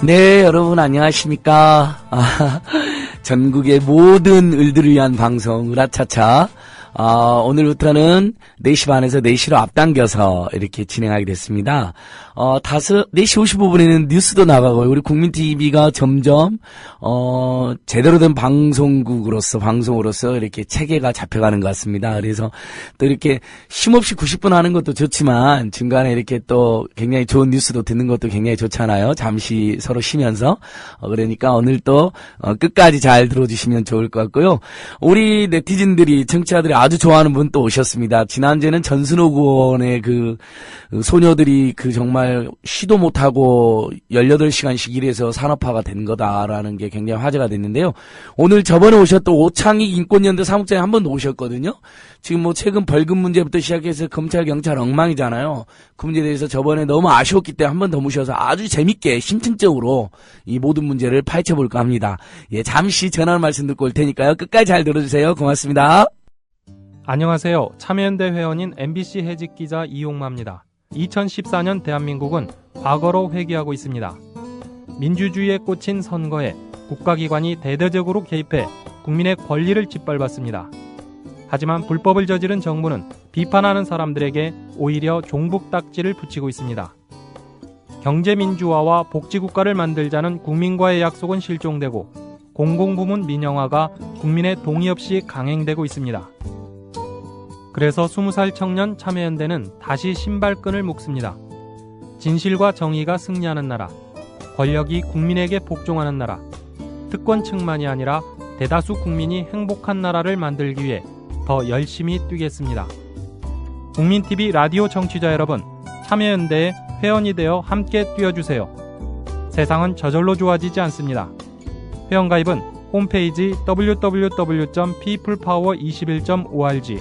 네, 여러분 안녕하십니까. 전국의 모든 을들을 위한 방송 으라차차. 오늘부터는 4시 반에서 4시로 앞당겨서 이렇게 진행하게 됐습니다. 4시 55분에는 뉴스도 나가고, 우리 국민TV가 점점, 제대로 된 방송으로서 이렇게 체계가 잡혀가는 것 같습니다. 그래서 또 이렇게 쉼없이 90분 하는 것도 좋지만, 중간에 이렇게 또 굉장히 좋은 뉴스도 듣는 것도 굉장히 좋잖아요. 잠시 서로 쉬면서. 그러니까 오늘 또, 끝까지 잘 들어주시면 좋을 것 같고요. 우리 네티즌들이, 청취자들이 아주 좋아하는 분 또 오셨습니다. 지난주에는 전순옥 의원의 그 소녀들이 정말 쉬도 못하고 18시간씩 일해서 산업화가 된 거다라는 게 굉장히 화제가 됐는데요. 오늘 저번에 오셨던 오창익 인권연대 사무장이 한 번 더 오셨거든요. 지금 뭐 최근 벌금 문제부터 시작해서 검찰 경찰 엉망이잖아요. 그 문제에 대해서 저번에 너무 아쉬웠기 때문에 한 번 더 모셔서 아주 재밌게 심층적으로 이 모든 문제를 파헤쳐볼까 합니다. 예, 잠시 전화 말씀 듣고 올 테니까요. 끝까지 잘 들어주세요. 고맙습니다. 안녕하세요. 참여연대 회원인 MBC 해직 기자 이용마입니다. 2014년 대한민국은 과거로 회귀하고 있습니다. 민주주의에 꽂힌 선거에 국가기관이 대대적으로 개입해 국민의 권리를 짓밟았습니다. 하지만 불법을 저지른 정부는 비판하는 사람들에게 오히려 종북딱지를 붙이고 있습니다. 경제민주화와 복지국가를 만들자는 국민과의 약속은 실종되고 공공부문 민영화가 국민의 동의 없이 강행되고 있습니다. 그래서 20살 청년 참여연대는 다시 신발끈을 묶습니다. 진실과 정의가 승리하는 나라, 권력이 국민에게 복종하는 나라, 특권층만이 아니라 대다수 국민이 행복한 나라를 만들기 위해 더 열심히 뛰겠습니다. 국민TV 라디오 청취자 여러분, 참여연대에 회원이 되어 함께 뛰어주세요. 세상은 저절로 좋아지지 않습니다. 회원가입은 홈페이지 www.peoplepower21.org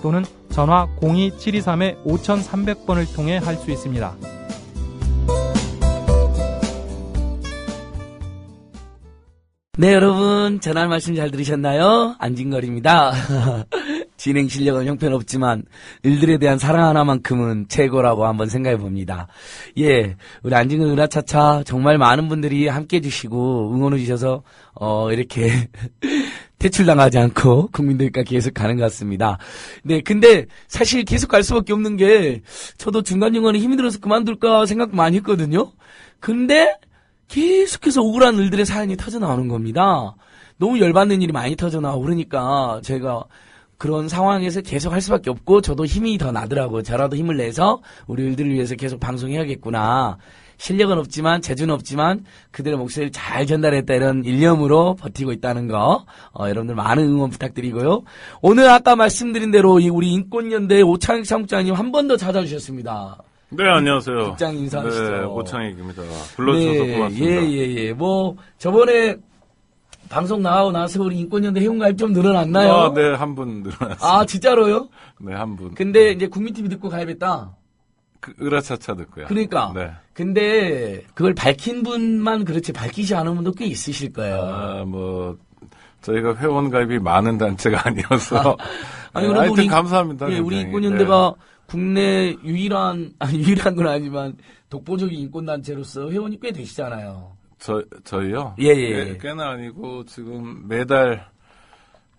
또는 전화 02-723-5300번을 통해 할 수 있습니다. 네, 여러분 전화 말씀 잘 들으셨나요? 안진걸입니다. 진행 실력은 형편없지만 일들에 대한 사랑 하나만큼은 최고라고 한번 생각해 봅니다. 예, 우리 안진걸 으라차차 정말 많은 분들이 함께 해주시고 응원해 주셔서 이렇게 퇴출당하지 않고 국민들과 계속 가는 것 같습니다. 네, 근데 사실 계속 갈 수밖에 없는 게 저도 중간중간에 힘이 들어서 그만둘까 생각 많이 했거든요. 근데 계속해서 억울한 일들의 사연이 터져나오는 겁니다. 너무 열받는 일이 많이 터져나오고 그러니까 제가 그런 상황에서 계속 할 수밖에 없고 저도 힘이 더 나더라고요. 저라도 힘을 내서 우리 일들을 위해서 계속 방송해야겠구나. 실력은 없지만 재주는 없지만 그들의 목소리를 잘 전달했다 이런 일념으로 버티고 있다는 거 여러분들 많은 응원 부탁드리고요. 오늘 아까 말씀드린 대로 우리 인권연대 오창익 사무장님 한 번 더 찾아주셨습니다. 네, 안녕하세요. 국장 인사하시죠. 네, 오창익입니다. 불러주셔서 네, 고맙습니다. 예. 뭐 저번에 방송 나가고 나서 우리 인권연대 회원가입 좀 늘어났나요? 네, 한 분 늘어났어요. 아, 진짜로요? 네, 한 분. 근데 이제 국민TV 듣고 가입했다. 으라차차 듣고요. 그러니까. 네. 근데 그걸 밝힌 분만 그렇지 밝히지 않은 분도 꽤 있으실 거예요. 저희가 회원 가입이 많은 단체가 아니어서. 아니, 네, 그래도 하여튼 감사합니다. 예, 우리 굉장히. 인권연대가 국내 유일한 건 아니지만 독보적인 인권단체로서 회원이 꽤 되시잖아요. 저희요? 예. 꽤나 아니고 지금 매달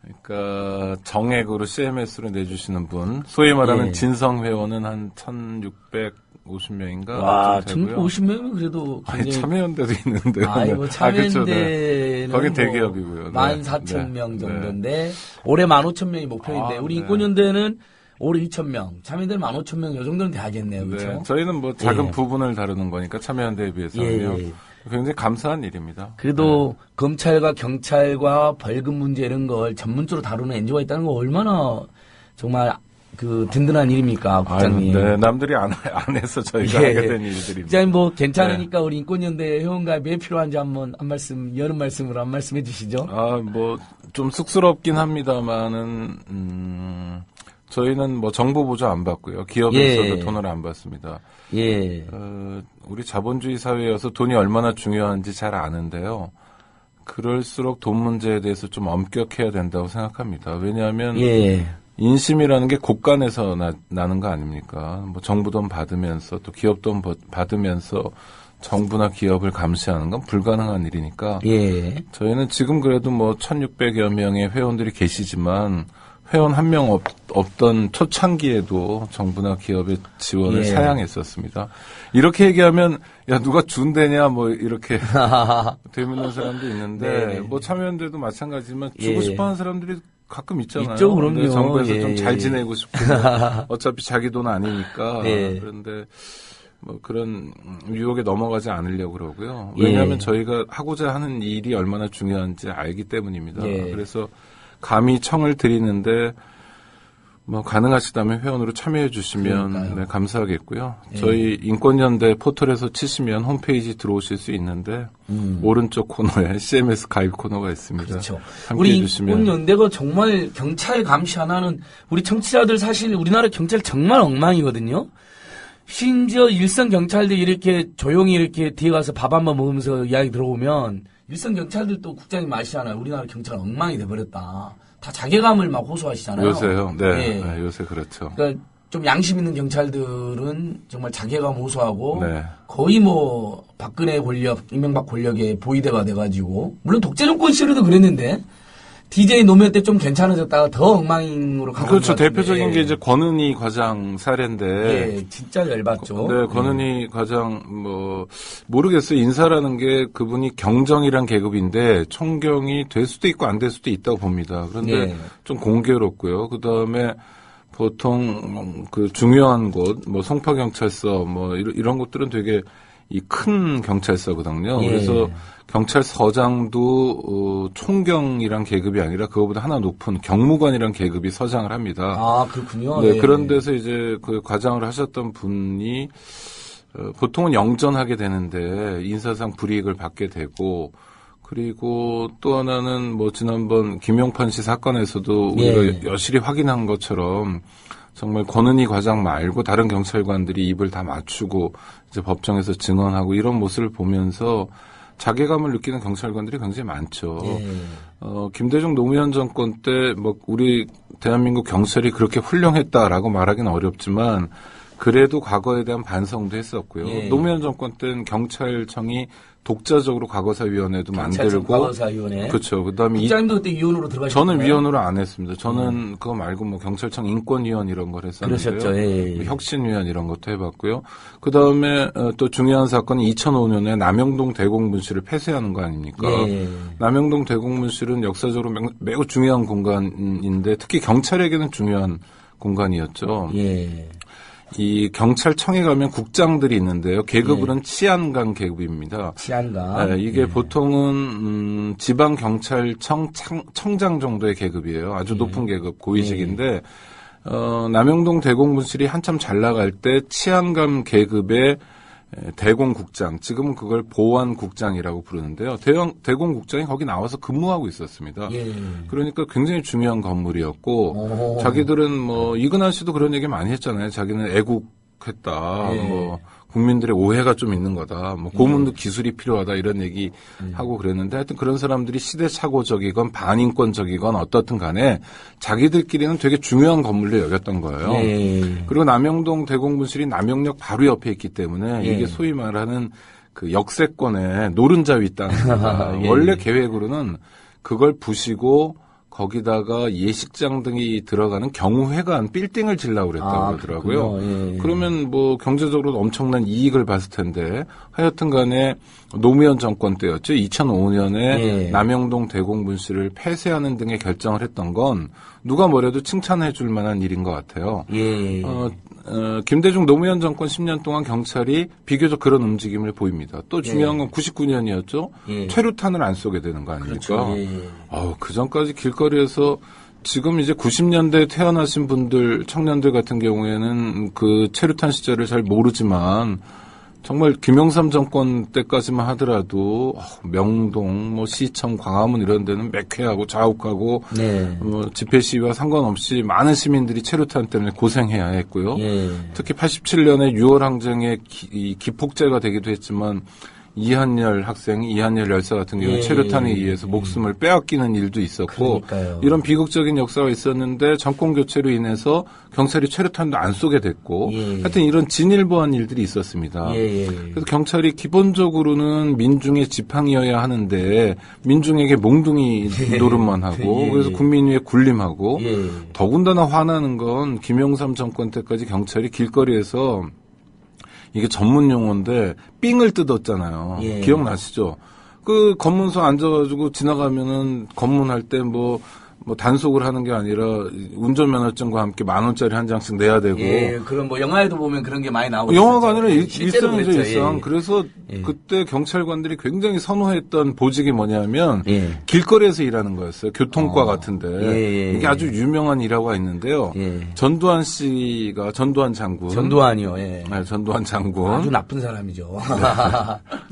그러니까 정액으로 CMS로 내주시는 분, 소위 말하는 진성 회원은 한 1,650명인가? 와, 1,650명이면 그래도 아니, 참여연대도 있는데. 아이고, 참여연대는 거기 대기업이고요. 14,000명 정도인데 올해 15,000명이 목표인데 우리 인권연대는 올해 2,000명, 참여연대는 15,000명 요 정도는 돼야겠네요. 그렇죠? 네, 저희는 뭐 작은 부분을 다루는 거니까 참여연대에 비해서는요. 굉장히 감사한 일입니다. 그래도 검찰과 경찰과 벌금 문제 이런 걸 전문적으로 다루는 NGO가 있다는 거 얼마나 정말 든든한 일입니까, 국장님. 네, 남들이 안 해서 저희가 하게 된 일들입니다. 국장님 뭐 괜찮으니까 우리 인권연대 회원가입 왜 필요한지 한번 여름 말씀으로 한 말씀 해주시죠. 좀 쑥스럽긴 합니다만은 저희는 뭐 정부 보조 안 받고요. 기업에서도 돈을 안 받습니다. 예. 우리 자본주의 사회여서 돈이 얼마나 중요한지 잘 아는데요. 그럴수록 돈 문제에 대해서 좀 엄격해야 된다고 생각합니다. 왜냐하면 인심이라는 게 곳간에서 나는 거 아닙니까? 뭐 정부 돈 받으면서 또 기업 돈 받으면서 정부나 기업을 감시하는 건 불가능한 일이니까 예. 저희는 지금 그래도 뭐 1,600여 명의 회원들이 계시지만 회원 한 명 없던 초창기에도 정부나 기업의 지원을 사양했었습니다. 이렇게 얘기하면 야 누가 준대냐 뭐 이렇게 되묻는 사람도 있는데 네. 뭐 참여연대도 마찬가지지만 주고 싶어하는 사람들이 가끔 있잖아요. 있죠, 그럼요. 정부에서 예. 좀 잘 지내고 싶고 어차피 자기 돈 아니니까 그런데 뭐 그런 유혹에 넘어가지 않으려고 그러고요. 왜냐하면 저희가 하고자 하는 일이 얼마나 중요한지 알기 때문입니다. 그래서 감히 청을 드리는데 뭐 가능하시다면 회원으로 참여해 주시면 네, 감사하겠고요. 저희 인권연대 포털에서 치시면 홈페이지 들어오실 수 있는데 오른쪽 코너에 CMS 가입 코너가 있습니다. 그렇죠. 함께해 우리 주시면. 인권연대가 정말 경찰 감시 하나는 우리 청취자들 사실 우리나라 경찰 정말 엉망이거든요. 심지어 일선 경찰들이 이렇게 조용히 이렇게 뒤에 가서 밥 한번 먹으면서 이야기 들어오면 일선 경찰들도 국장님 아시잖아요. 우리나라 경찰 엉망이 돼버렸다. 다 자괴감을 막 호소하시잖아요. 요새요. 네. 예. 네, 요새 그렇죠. 그러니까 좀 양심 있는 경찰들은 정말 자괴감 호소하고 네. 거의 뭐 박근혜 권력, 이명박 권력의 보위대가 돼가지고 물론 독재 정권 시절에도 그랬는데 DJ 노무현 때 좀 괜찮아졌다가 더 엉망으로 가고 그렇죠. 있는 것 같은데. 대표적인 게 이제 권은희 과장 사례인데. 예, 진짜 열받죠. 네, 권은희 과장 뭐 모르겠어요. 인사라는 게 그분이 경정이란 계급인데 총경이 될 수도 있고 안 될 수도 있다고 봅니다. 그런데 좀 공교롭고요. 그다음에 보통 그 중요한 곳, 뭐 송파경찰서 뭐 이런 곳들은 되게 이 큰 경찰서거든요. 그래서 경찰서장도 총경이란 계급이 아니라 그거보다 하나 높은 경무관이란 계급이 서장을 합니다. 아, 그렇군요. 네, 그런 데서 이제 그 과장을 하셨던 분이 보통은 영전하게 되는데 인사상 불이익을 받게 되고 그리고 또 하나는 뭐 지난번 김용판 씨 사건에서도 우리가 여실히 확인한 것처럼 정말 권은희 과장 말고 다른 경찰관들이 입을 다 맞추고 이제 법정에서 증언하고 이런 모습을 보면서 자괴감을 느끼는 경찰관들이 굉장히 많죠. 김대중 노무현 정권 때 뭐 우리 대한민국 경찰이 그렇게 훌륭했다라고 말하기는 어렵지만 그래도 과거에 대한 반성도 했었고요. 노무현 정권 때는 경찰청이 독자적으로 과거사위원회도 만들고 과거사위원회. 그렇죠. 그다음에 국장님도 그때 위원으로 들어가셨나요? 저는 위원으로 안 했습니다. 저는 그거 말고 뭐 경찰청 인권위원 이런 걸 했었는데요. 그러셨죠. 혁신위원 이런 것도 해봤고요. 그다음에 또 중요한 사건은 2005년에 남영동 대공분실을 폐쇄하는 거 아닙니까? 남영동 대공분실은 역사적으로 매우 중요한 공간인데 특히 경찰에게는 중요한 공간이었죠. 이 경찰청에 가면 국장들이 있는데요. 계급으로는 치안관 계급입니다. 치안관. 이게 보통은 지방 경찰청 청장 정도의 계급이에요. 아주 높은 계급, 고위직인데 남영동 대공분실이 한참 잘 나갈 때 치안관 계급의 대공국장, 지금은 그걸 보안국장이라고 부르는데요. 대공국장이 거기 나와서 근무하고 있었습니다. 그러니까 굉장히 중요한 건물이었고, 자기들은 뭐, 이근한 씨도 그런 얘기 많이 했잖아요. 자기는 애국했다. 뭐, 국민들의 오해가 좀 있는 거다. 뭐, 고문도 기술이 필요하다. 이런 얘기 하고 그랬는데, 하여튼 그런 사람들이 시대착오적이건 반인권적이건 어떻든 간에 자기들끼리는 되게 중요한 건물로 여겼던 거예요. 그리고 남영동 대공분실이 남영역 바로 옆에 있기 때문에 이게 소위 말하는 그 역세권의 노른자위 땅입니다. 원래 계획으로는 그걸 부시고 거기다가 예식장 등이 들어가는 경우회관 빌딩을 지으려고 그랬다고 그러더라고요. 그러면 뭐 경제적으로 엄청난 이익을 봤을 텐데 하여튼 간에 노무현 정권 때였죠. 2005년에 남영동 대공분실을 폐쇄하는 등의 결정을 했던 건 누가 뭐래도 칭찬해 줄 만한 일인 것 같아요. 김대중 노무현 정권 10년 동안 경찰이 비교적 그런 움직임을 보입니다. 또 중요한 건 99년이었죠. 최루탄을 안 쏘게 되는 거 아닙니까? 그 전까지 길거리에서 지금 이제 90년대에 태어나신 분들, 청년들 같은 경우에는 그 최루탄 시절을 잘 모르지만 정말 김영삼 정권 때까지만 하더라도 명동, 뭐 시청, 광화문 이런 데는 매캐하고 자욱하고 뭐 집회 시위와 상관없이 많은 시민들이 최루탄 때문에 고생해야 했고요. 특히 87년에 6월 항쟁의 기폭제가 되기도 했지만 이한열 열사 같은 경우 예, 최루탄에 예, 의해서 목숨을 빼앗기는 일도 있었고 그러니까요. 이런 비극적인 역사가 있었는데 정권 교체로 인해서 경찰이 최루탄도 안 쏘게 됐고 예. 하여튼 이런 진일보한 일들이 있었습니다. 예. 그래서 경찰이 기본적으로는 민중의 지팡이여야 하는데 민중에게 몽둥이 노릇만 하고 예. 그래서 국민 위에 군림하고 예. 더군다나 화나는 건 김영삼 정권 때까지 경찰이 길거리에서 이게 전문 용어인데 삥을 뜯었잖아요. 예. 기억나시죠? 그 검문소 앉아가지고 지나가면은 검문할 때 뭐 단속을 하는 게 아니라 운전면허증과 함께 10,000원짜리 한 장씩 내야 되고. 예, 그런 뭐 영화에도 보면 그런 게 많이 나오고 영화가 있었죠. 아니라 실제로 일상이죠, 그랬죠. 일상. 예. 그래서 예. 그때 경찰관들이 굉장히 선호했던 보직이 뭐냐면 예. 길거리에서 일하는 거였어요. 교통과 같은데. 예. 이게 아주 유명한 일화가 있는데요. 예. 전두환 장군. 전두환이요. 예. 네, 전두환 장군. 아주 나쁜 사람이죠.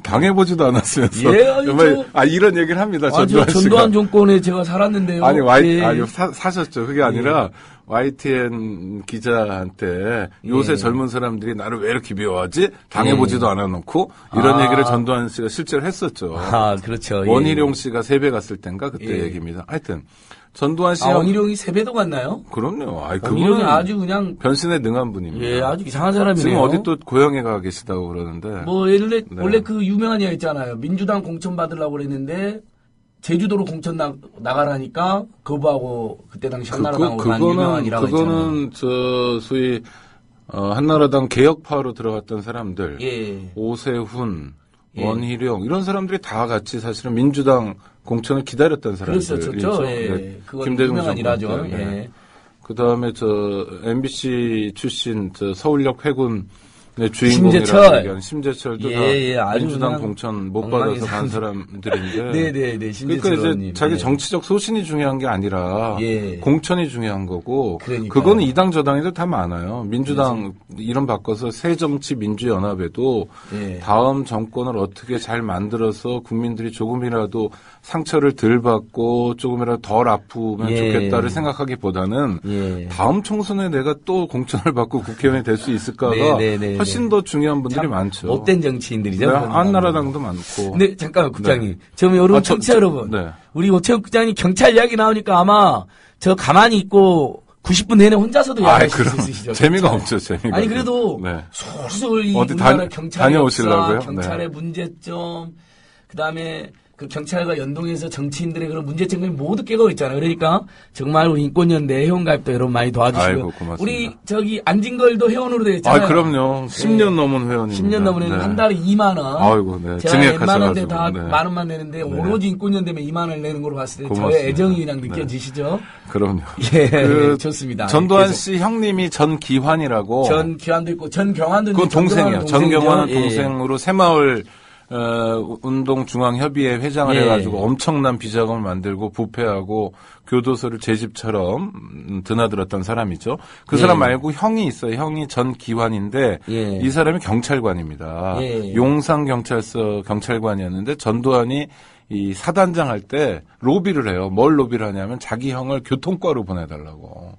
당해보지도 않았으면서. 예, 아니, 정말, 이런 얘기를 합니다. 전두환 씨가. 전두환 정권에 제가 살았는데요. 아니, 예. 사셨죠. 그게 아니라, YTN 기자한테 요새 예. 젊은 사람들이 나를 왜 이렇게 미워하지? 당해보지도 않아놓고, 이런 얘기를 전두환 씨가 실제로 했었죠. 아, 그렇죠. 예. 원희룡 씨가 세배 갔을 땐가 그때 예. 얘기입니다. 하여튼, 전두환 씨. 원희룡이 세배도 갔나요? 그럼요. 원희룡이 그분은 아주 그냥, 변신에 능한 분입니다. 예, 아주 이상한 사람이네요. 지금 어디 또 고향에 가 계시다고 그러는데. 뭐, 원래 네. 그 유명한 이야기 있잖아요. 민주당 공천 받으려고 그랬는데, 제주도로 공천 나가라니까 거부하고 그때 당시 한나라당으로 간 유명한 일화가 있잖아요. 그거는 소위 한나라당 개혁파로 들어갔던 사람들, 예. 오세훈, 예. 원희룡 이런 사람들이 다 같이 사실은 민주당 공천을 기다렸던 사람들이죠. 그랬었죠. 예. 네. 그건 김대중 유명한 정권 일화죠. 때. 예. 그다음에 MBC 출신 서울역 회군 심재철. 주인공이라고 예, 심재철도 예, 다 아주 민주당 그냥 공천 못 엉망인 받아서 간 사람들인데. 네네네. 그러니까 이제 심재철님. 자기 예. 정치적 소신이 중요한 게 아니라 예. 공천이 중요한 거고 그러니까요. 그거는 이당 저당에도 다 많아요. 민주당 이름 바꿔서 새정치민주연합에도 예. 다음 정권을 어떻게 잘 만들어서 국민들이 조금이라도 상처를 덜 받고 조금이라도 덜 아프면 예. 좋겠다를 생각하기보다는 예. 다음 총선에 내가 또 공천을 받고 국회의원이 될 수 있을까가 네네네. 훨씬 더 중요한 분들이 참 많죠. 못된 정치인들이죠. 네, 그런 한나라당도 많고. 근데 잠깐만 국장님. 저 여러분 청취자 여러분. 네. 우리 오태훈 국장님 경찰 이야기 나오니까 아마 저 가만히 있고 90분 내내 혼자서도 이야기하실 수 그럼 있으시죠. 재미가 경찰. 없죠, 재미가. 아니 그래도 네. 솔솔 이 어디 우리나라 다- 경찰의 다녀오시려고요? 역사, 경찰의 네. 문제점, 그다음에 그 경찰과 연동해서 정치인들의 그런 문제점을 모두 깨고 있잖아요. 그러니까 정말 우리 인권연대 회원가입도 여러분 많이 도와주시고 아이고, 고맙습니다. 우리 저기 안진걸도 회원으로 되어 있잖아요. 그럼요. 10년 넘은 회원입니다. 10년 넘은 회원 네. 한 달에 2만 원. 아이고, 네. 제가 웬만한 증액하셔가지고. 데다 네. 만 원만 내는데 오로지 인권연대면 2만 원을 내는 걸로 봤을 때 고맙습니다. 저의 애정이 그냥 네. 느껴지시죠? 그럼요. 예, 좋습니다. 전두환 계속. 씨 형님이 전기환이라고. 전 기환도 있고 전 경환도 그건 있는데 전경환은 동생이에요. 전경환은 동생이죠? 예. 동생으로 새마을 운동중앙협의회 회장을 예. 해가지고 엄청난 비자금을 만들고 부패하고 교도소를 제 집처럼 드나들었던 사람이죠. 그 예. 사람 말고 형이 있어요. 형이 전기환인데 예. 이 사람이 경찰관입니다. 예. 용산경찰서 경찰관이었는데 전두환이 이 사단장 할 때 로비를 해요. 뭘 로비를 하냐면 자기 형을 교통과로 보내달라고.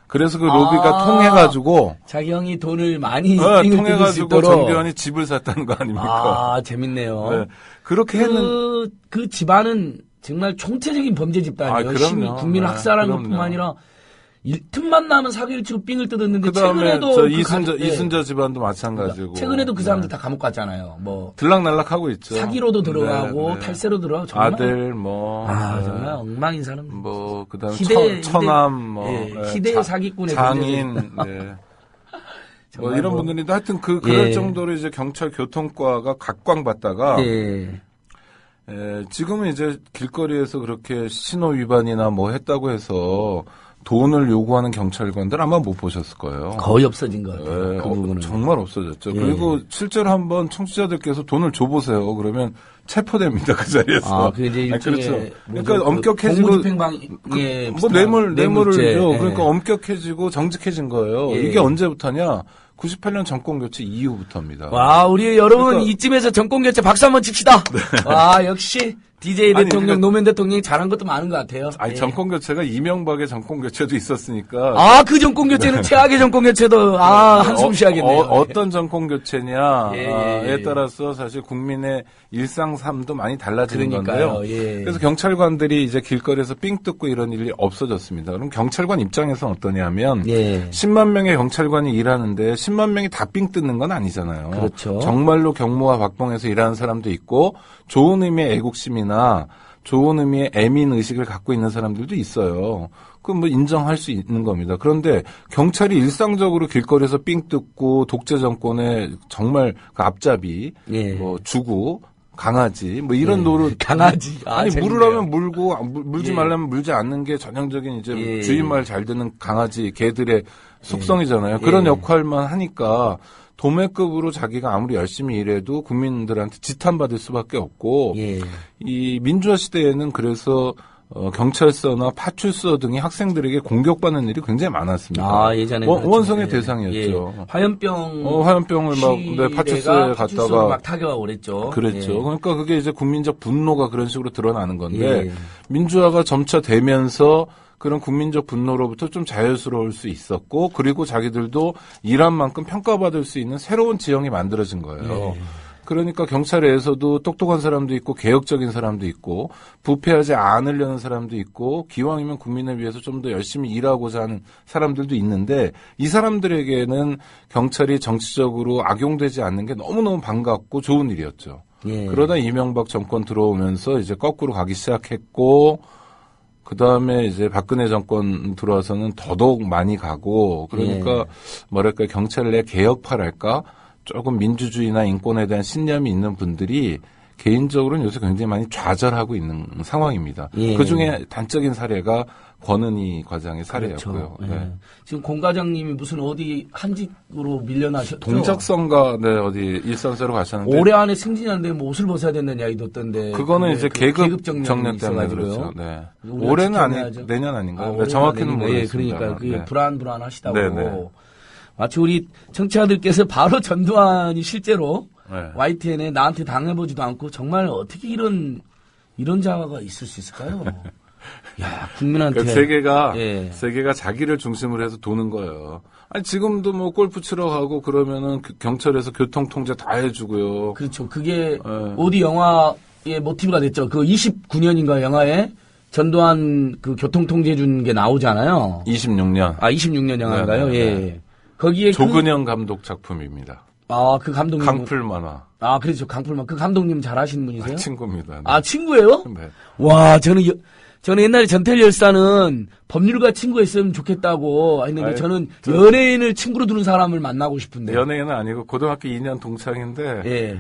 그래서 그 로비가 통해가지고 자기 형이 돈을 많이 띵을 뜯을 수 통해가지고 있도록. 전두환이 집을 샀다는 거 아닙니까? 아, 재밌네요. 네. 그렇게 했는 그 집안은 정말 총체적인 범죄 집단이에요. 아, 그럼요. 국민을 네, 학살한 그럼요. 것뿐만 아니라 틈만 나면 사기를 치고 삥을 뜯었는데 그다음에 최근에도 저 그 이순자 집안도 마찬가지고 최근에도 그 사람들 다 감옥 갔잖아요. 뭐 들락날락하고 있죠. 사기로도 들어가고 네, 네. 탈세로 들어가고 정말 아들 뭐 정말 엉망인 사람. 뭐 그다음에 희대- 처남 뭐 예, 예, 희대의 사기꾼의 장인 네. 뭐 정말 이런 뭐- 분들인데 하여튼 그럴 예. 정도로 이제 경찰 교통과가 각광받다가 예. 지금은 이제 길거리에서 그렇게 신호 위반이나 뭐 했다고 해서 돈을 요구하는 경찰관들 아마 못 보셨을 거예요. 거의 없어진 것 같아요. 예, 그 부분은. 정말 없어졌죠. 예. 그리고 실제로 한번 청취자들께서 돈을 줘보세요. 그러면 체포됩니다. 그 자리에서. 그 이제 아니, 일종의 그렇죠. 뭐죠? 그러니까 그 엄격해지고 공무집행방에 뭐 뇌물을요. 뇌물죄. 예. 그러니까 엄격해지고 정직해진 거예요. 예. 이게 언제부터냐? 98년 정권 교체 이후부터입니다. 와, 우리 여러분 그러니까- 이쯤에서 정권 교체 박수 한번 칩시다. 와, 역시 DJ 아니, 대통령, 그러니까- 노무현 대통령이 잘한 것도 많은 것 같아요. 아니 예. 정권 교체가 이명박의 정권 교체도 있었으니까. 아, 그 정권 교체는 최악의 정권 교체도 한숨 쉬어야겠네요. 어떤 정권 교체냐에 예. 따라서 사실 국민의 일상 삶도 많이 달라지는 그러니까요. 건데요. 예. 그래서 경찰관들이 이제 길거리에서 삥 뜯고 이런 일이 없어졌습니다. 그럼 경찰관 입장에서는 어떠냐면 예. 10만 명의 경찰관이 일하는데 10만 명이 다 삥 뜯는 건 아니잖아요. 그렇죠. 정말로 경무와 박봉에서 일하는 사람도 있고 좋은 의미의 애국심이나 좋은 의미의 애민 의식을 갖고 있는 사람들도 있어요. 그건 뭐 인정할 수 있는 겁니다. 그런데 경찰이 일상적으로 길거리에서 삥 뜯고 독재 정권의 정말 그 앞잡이, 예. 뭐 주구, 강아지, 뭐 이런 노릇. 강아지. 아니 재밌네요. 물으려면 물고 물지 예. 말라면 물지 않는 게 전형적인 이제 예. 주인 말 잘 듣는 강아지, 개들의 속성이잖아요. 그런 예. 역할만 하니까. 도매급으로 자기가 아무리 열심히 일해도 국민들한테 지탄받을 수밖에 없고 예. 이 민주화 시대에는 그래서 경찰서나 파출소 등이 학생들에게 공격받는 일이 굉장히 많았습니다. 아, 예전에 원성의 그렇죠. 대상이었죠. 예. 화염병 화염병을 막 파출소에 파출소로 갔다가 막 타격하고 그랬죠. 그랬죠. 예. 그러니까 그게 이제 국민적 분노가 그런 식으로 드러나는 건데 예. 민주화가 점차 되면서 그런 국민적 분노로부터 좀 자유스러울 수 있었고 그리고 자기들도 일한 만큼 평가받을 수 있는 새로운 지형이 만들어진 거예요. 예. 그러니까 경찰에서도 똑똑한 사람도 있고 개혁적인 사람도 있고 부패하지 않으려는 사람도 있고 기왕이면 국민을 위해서 좀 더 열심히 일하고자 하는 사람들도 있는데 이 사람들에게는 경찰이 정치적으로 악용되지 않는 게 너무너무 반갑고 좋은 일이었죠. 예. 그러다 이명박 정권 들어오면서 이제 거꾸로 가기 시작했고 그 다음에 이제 박근혜 정권 들어와서는 더더욱 많이 가고 그러니까 뭐랄까 경찰 내 개혁파랄까 조금 민주주의나 인권에 대한 신념이 있는 분들이 개인적으로는 요새 굉장히 많이 좌절하고 있는 상황입니다. 예. 그중에 단적인 사례가 권은희 과장의 사례였고요. 그렇죠. 예. 네. 지금 공 과장님이 무슨 어디 한직으로 밀려나셨죠? 동작선가 네 어디 일선서로 가셨는데 올해 안에 승진하는데 뭐 옷을 벗어야 된다는 이야기도 있던데. 그거는 그게 이제 그 계급 정년이 정년 때문에 있어가지고요. 그렇죠. 네. 우리가 올해는 지켜내야죠. 아니 내년 아닌가요? 네, 올해는 정확히는 아닌가. 모르겠습니다. 예, 그러니까 그게 네. 불안하시다고. 네네. 마치 우리 청취자들께서 바로 전두환이 실제로 네. YTN에 나한테 당해보지도 않고 정말 어떻게 이런 자가 있을 수 있을까요? 야, 국민한테. 그러니까 예. 세계가 자기를 중심으로 해서 도는 거예요. 아니 지금도 뭐 골프 치러 가고 그러면은 경찰에서 교통 통제 다 해주고요. 그렇죠. 그게 예. 어디 영화의 모티브가 됐죠. 그 29년인가 영화에 전두환 그 교통통제 준 게 나오잖아요. 26년 아, 26년 영화인가요? 네, 네, 예. 네. 거기에 조근영 감독 작품입니다. 그 감독님. 강풀 만화. 아, 그렇죠. 강풀만. 그 감독님 잘 아시는 분이세요? 친구입니다. 네. 아, 친구예요? 네. 와, 저는 옛날에 전태일 열사는 법률가 친구했으면 좋겠다고 했는데 아이, 저는 연예인을 친구로 두는 사람을 만나고 싶은데. 연예인은 아니고 고등학교 2년 동창인데 예.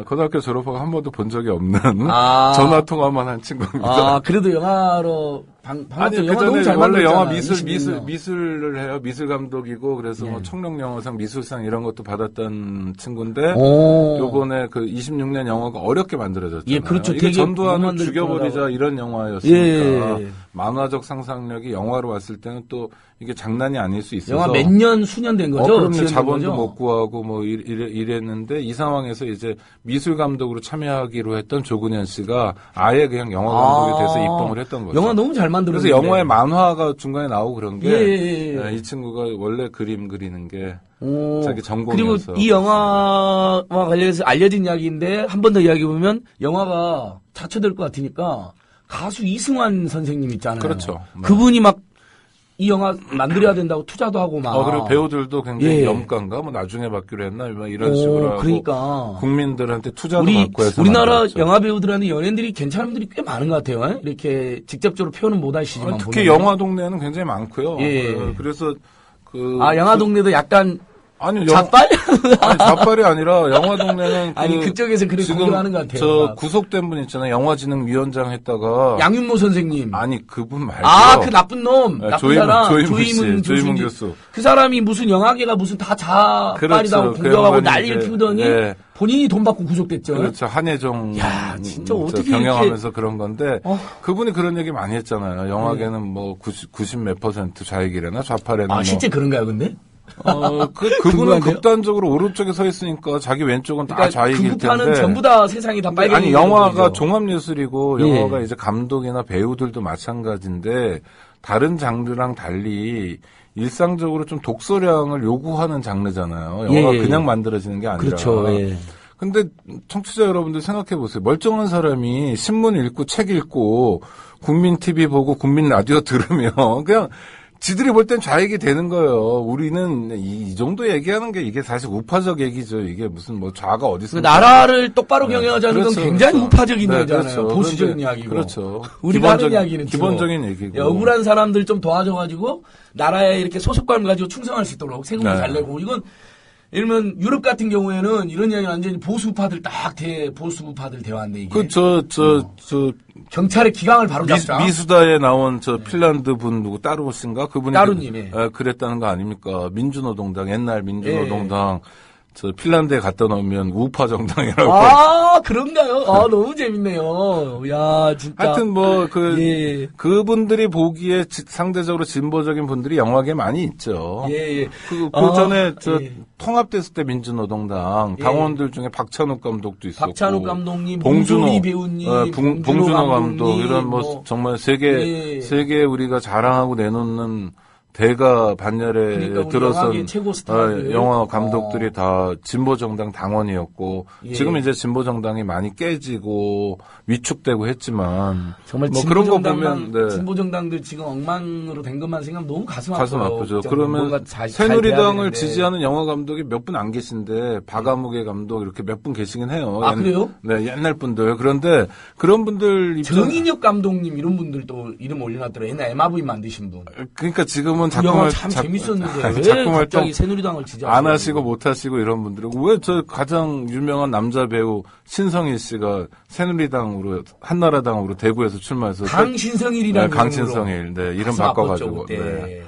고등학교 졸업하고 한 번도 본 적이 없는 아. 전화 통화만 한 친구입니다. 아, 그래도 영화로 아니 영화 너무 그전에 잘 원래 영화 만들었잖아. 미술을 해요. 미술 감독이고 그래서 예. 뭐 청룡영화상 미술상 이런 것도 받았던 친구인데 오. 요번에 그 26년 영화가 어렵게 만들어졌잖아요. 예, 그렇죠. 이게 되게 전두환을 못 만들 죽여버리자 거라고. 이런 영화였으니까 예. 만화적 상상력이 영화로 왔을 때는 또 이게 장난이 아닐 수 있어서 영화 몇 년, 수년 된 거죠? 그럼요. 지연된 자본도 거죠? 못 구하고 뭐 이랬는데 이 상황에서 이제 미술 감독으로 참여하기로 했던 조근현 씨가 아예 그냥 영화 감독이 돼서 입봉을 했던 거죠. 영화 너무 잘 만들었는데. 그래서 영화에 만화가 중간에 나오고 그런 게 예. 이 친구가 원래 그림 그리는 게 오. 자기 전공이어서. 그리고 이 영화와 관련해서 알려진 이야기인데 한 번 더 이야기 보면 영화가 자처될 것 같으니까 가수 이승환 선생님 있잖아요. 그렇죠. 네. 그분이 막 이 영화 만들어야 된다고 투자도 하고 막. 그리고 배우들도 굉장히 예. 염가인가 뭐 나중에 받기로 했나 막 이런 식으로 하고 그러니까 국민들한테 투자도 받고 해서 우리나라 만들었죠. 영화 배우들한테 연예인들이 괜찮은 분들이 꽤 많은 것 같아요. 이렇게 직접적으로 표현은 못 하시지만 특히 보면. 영화 동네는 굉장히 많고요. 예. 그래서 영화 동네도 약간 아니 좌빨? 아니 좌빨이 아니라 영화 동네는 아니 그쪽에서 그렇게 지금 공격하는 것 같아요. 저 막. 구속된 분 있잖아요. 영화진흥위원장 했다가 양윤모 선생님. 아니 그분 말고 그 나쁜 놈, 네, 나쁜 사람, 조이문 조이문 교수. 그 사람이 무슨 영화계가 무슨 다 자빨이라고 그렇죠. 공격하고 그 난리를 이제, 피우더니 네. 본인이 돈 받고 구속됐죠. 그렇죠. 한혜종 야, 진짜 저 어떻게 경영하면서 그런 건데 어. 그분이 그런 얘기 많이 했잖아요. 영화계는 뭐 90 몇 % 좌익이래나 좌파래나 뭐. 실제 그런가요, 근데? 그분은 궁금한데요? 극단적으로 오른쪽에 서 있으니까 자기 왼쪽은 다 그러니까 좌익일 극우파는 텐데. 전부 다 세상이 다 빨개. 아니, 영화가 종합예술이고, 예. 영화가 이제 감독이나 배우들도 마찬가지인데, 다른 장르랑 달리, 일상적으로 좀 독서량을 요구하는 장르잖아요. 영화가 예. 그냥 만들어지는 게 아니라. 그렇죠. 예. 근데 청취자 여러분들 생각해 보세요. 멀쩡한 사람이 신문 읽고 책 읽고 국민 TV 보고 국민 라디오 들으면 그냥 지들이 볼 땐 좌익이 되는 거예요. 우리는 이 정도 얘기하는 게 이게 사실 우파적 얘기죠. 이게 무슨 뭐 좌가 어디 있습니까? 나라를 똑바로 경영하자는 건 굉장히 그렇죠. 우파적인 네, 얘기잖아요. 그렇죠. 보수적인 그런데, 이야기고. 그렇죠. 우리가 하는 이야기는 주로 기본적인 얘기고. 억울한 사람들 좀 도와줘가지고 나라에 이렇게 소속감 가지고 충성할 수 있도록 세금을 네. 잘 내고 이건 예를 들면 유럽 같은 경우에는 이런 이야기 완전히 보수파들 보수파들 대화인데 이게 경찰의 기강을 바로 잡자. 미수다에 나온 미수다에 분 누구 따루신가 그분이 따루님이. 그랬다는 거 아닙니까? 민주노동당 옛날 민주노동당 핀란드에 갖다 놓으면 우파 정당이라고. 아 그런가요? 아 너무 재밌네요. 야 진짜. 하여튼 그분들이 보기에 상대적으로 진보적인 분들이 영화계에 많이 있죠. 예. 그 전에 통합됐을 때 민주노동당 당원들 중에 박찬욱 감독도 있었고, 박찬욱 감독님, 봉준호 배우님, 봉준호 감독 이런 정말 세계 우리가 자랑하고 내놓는 대가 반열에 그러니까 들어선 최고 스타들. 영화 감독들이 다 진보정당 당원이었고 지금 이제 진보정당이 많이 깨지고 위축되고 했지만 정말 그런 거 보면 진보정당들 지금 엉망으로 된 것만 생각하면 너무 가슴 아프죠. 그러면 새누리당을 지지하는 영화 감독이 몇 분 안 계신데 박아무개 감독 이렇게 몇 분 계시긴 해요. 아 그래요? 네, 옛날 분들. 그런데 그런 분들 정인혁 감독님 이런 분들도 이름 올려놨더라. 옛날 MRV 만드신 분. 그러니까 지금은 작품을 참 재밌었는데 왜 갑자기 새누리당을 지지하시고 안 하시고 못 하시고 이런 분들은 왜 가장 유명한 남자 배우 신성일 씨가 새누리당으로 한나라당으로 대구에서 출마해서 강신성일이라는 강신성일 이름 바꿔가지고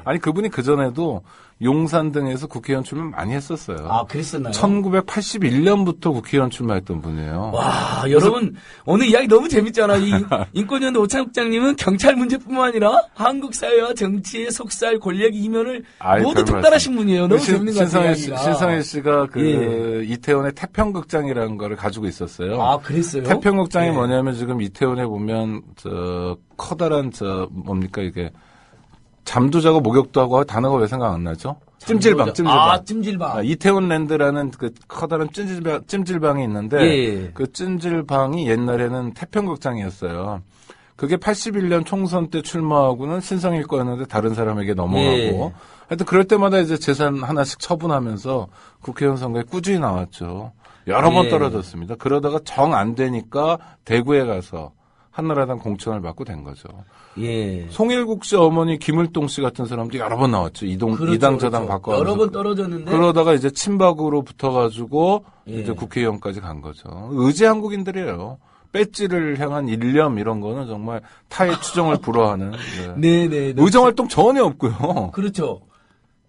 아니 그분이 그 전에도 용산 등에서 국회의원 출마 많이 했었어요. 아, 그랬었나요? 1981년부터 국회의원 출마했던 분이에요. 와, 여러분 오늘 이야기 너무 재밌잖아. 이 인권위원회 오창국장님은 경찰 문제뿐만 아니라 한국 사회와 정치의 속살, 권력 이면을 모두 독달하신 분이에요. 너무 재밌는 것 같아요. 신성일 씨가 이태원의 태평극장이라는 거를 가지고 있었어요. 아, 그랬어요? 태평극장이 뭐냐면 지금 이태원에 보면 커다란 뭡니까 이게 잠도 자고 목욕도 하고 단어가 왜 생각 안 나죠? 찜질방. 아, 찜질방. 이태원랜드라는 그 커다란 찜질방이 있는데 그 찜질방이 옛날에는 태평극장이었어요. 그게 81년 총선 때 출마하고는 신성일 거였는데 다른 사람에게 넘어가고 하여튼 그럴 때마다 이제 재산 하나씩 처분하면서 국회의원 선거에 꾸준히 나왔죠. 여러 번 떨어졌습니다. 그러다가 정 안 되니까 대구에 가서 한나라당 공천을 받고 된 거죠. 송일국 씨 어머니 김을동 씨 같은 사람도 여러 번 나왔죠. 이당 저당 바꿔 여러 번 떨어졌는데 그러다가 이제 친박으로 붙어가지고 이제 국회의원까지 간 거죠. 의지 한국인들이에요. 배지를 향한 일념 이런 거는 정말 타의 추정을 불허하는. 의정활동 전혀 없고요. 그렇죠.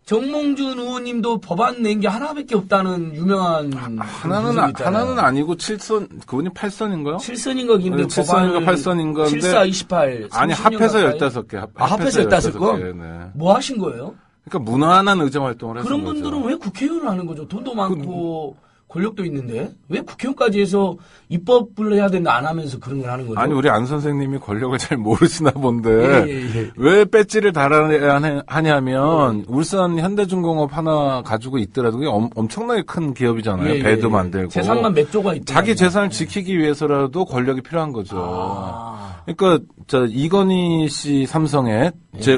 정몽준 의원님도 법안 낸 게 하나밖에 없다는 유명한 하나는 아니고 7선 그분이 8선인가요? 7선인 거긴데 7선인가 8선인가 74, 28 아니 합해서 15개. 합해서 15건? 뭐 하신 거예요? 그러니까 무난한 의정 활동을 했어요. 그런 분들은 왜 국회의원을 하는 거죠? 돈도 많고 권력도 있는데 왜 국회의원까지 해서 입법을 해야 되는데 안 하면서 그런 걸 하는 거죠? 아니 우리 안 선생님이 권력을 잘 모르시나 본데 왜 배지를 달아야 하냐면 울산 현대중공업 하나 가지고 있더라도 그게 엄청나게 큰 기업이잖아요. 배도 만들고 재산만 몇 조가 있다. 자기 재산을 지키기 위해서라도 권력이 필요한 거죠. 그러니까 이건희 씨 삼성의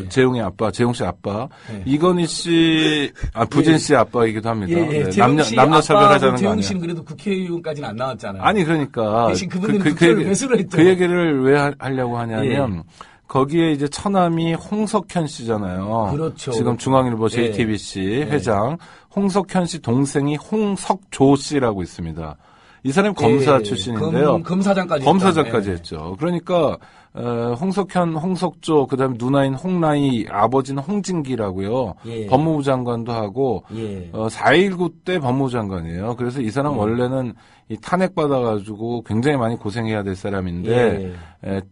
재용의 아빠, 재용 씨 아빠, 이건희 씨 부진 씨 아빠이기도 합니다. 남녀 차별하자는 거 재용 아니에요. 씨는 그래도 국회의원까지는 안 나왔잖아요. 아니 그러니까 대신 그분들은 국회의원 회수를 했죠. 그 얘기를 왜 하려고 하냐면 거기에 이제 처남이 홍석현 씨잖아요. 그렇죠. 지금 중앙일보 JTBC 회장 홍석현 씨 동생이 홍석조 씨라고 있습니다. 이 사람이 검사 출신인데요. 검사장까지 했죠. 그러니까 홍석현, 홍석조, 그다음에 누나인 홍라이, 아버지는 홍진기라고요. 예. 법무부 장관도 하고 예. 4.19 때 법무부 장관이에요. 그래서 이 사람 원래는 이 탄핵받아가지고 굉장히 많이 고생해야 될 사람인데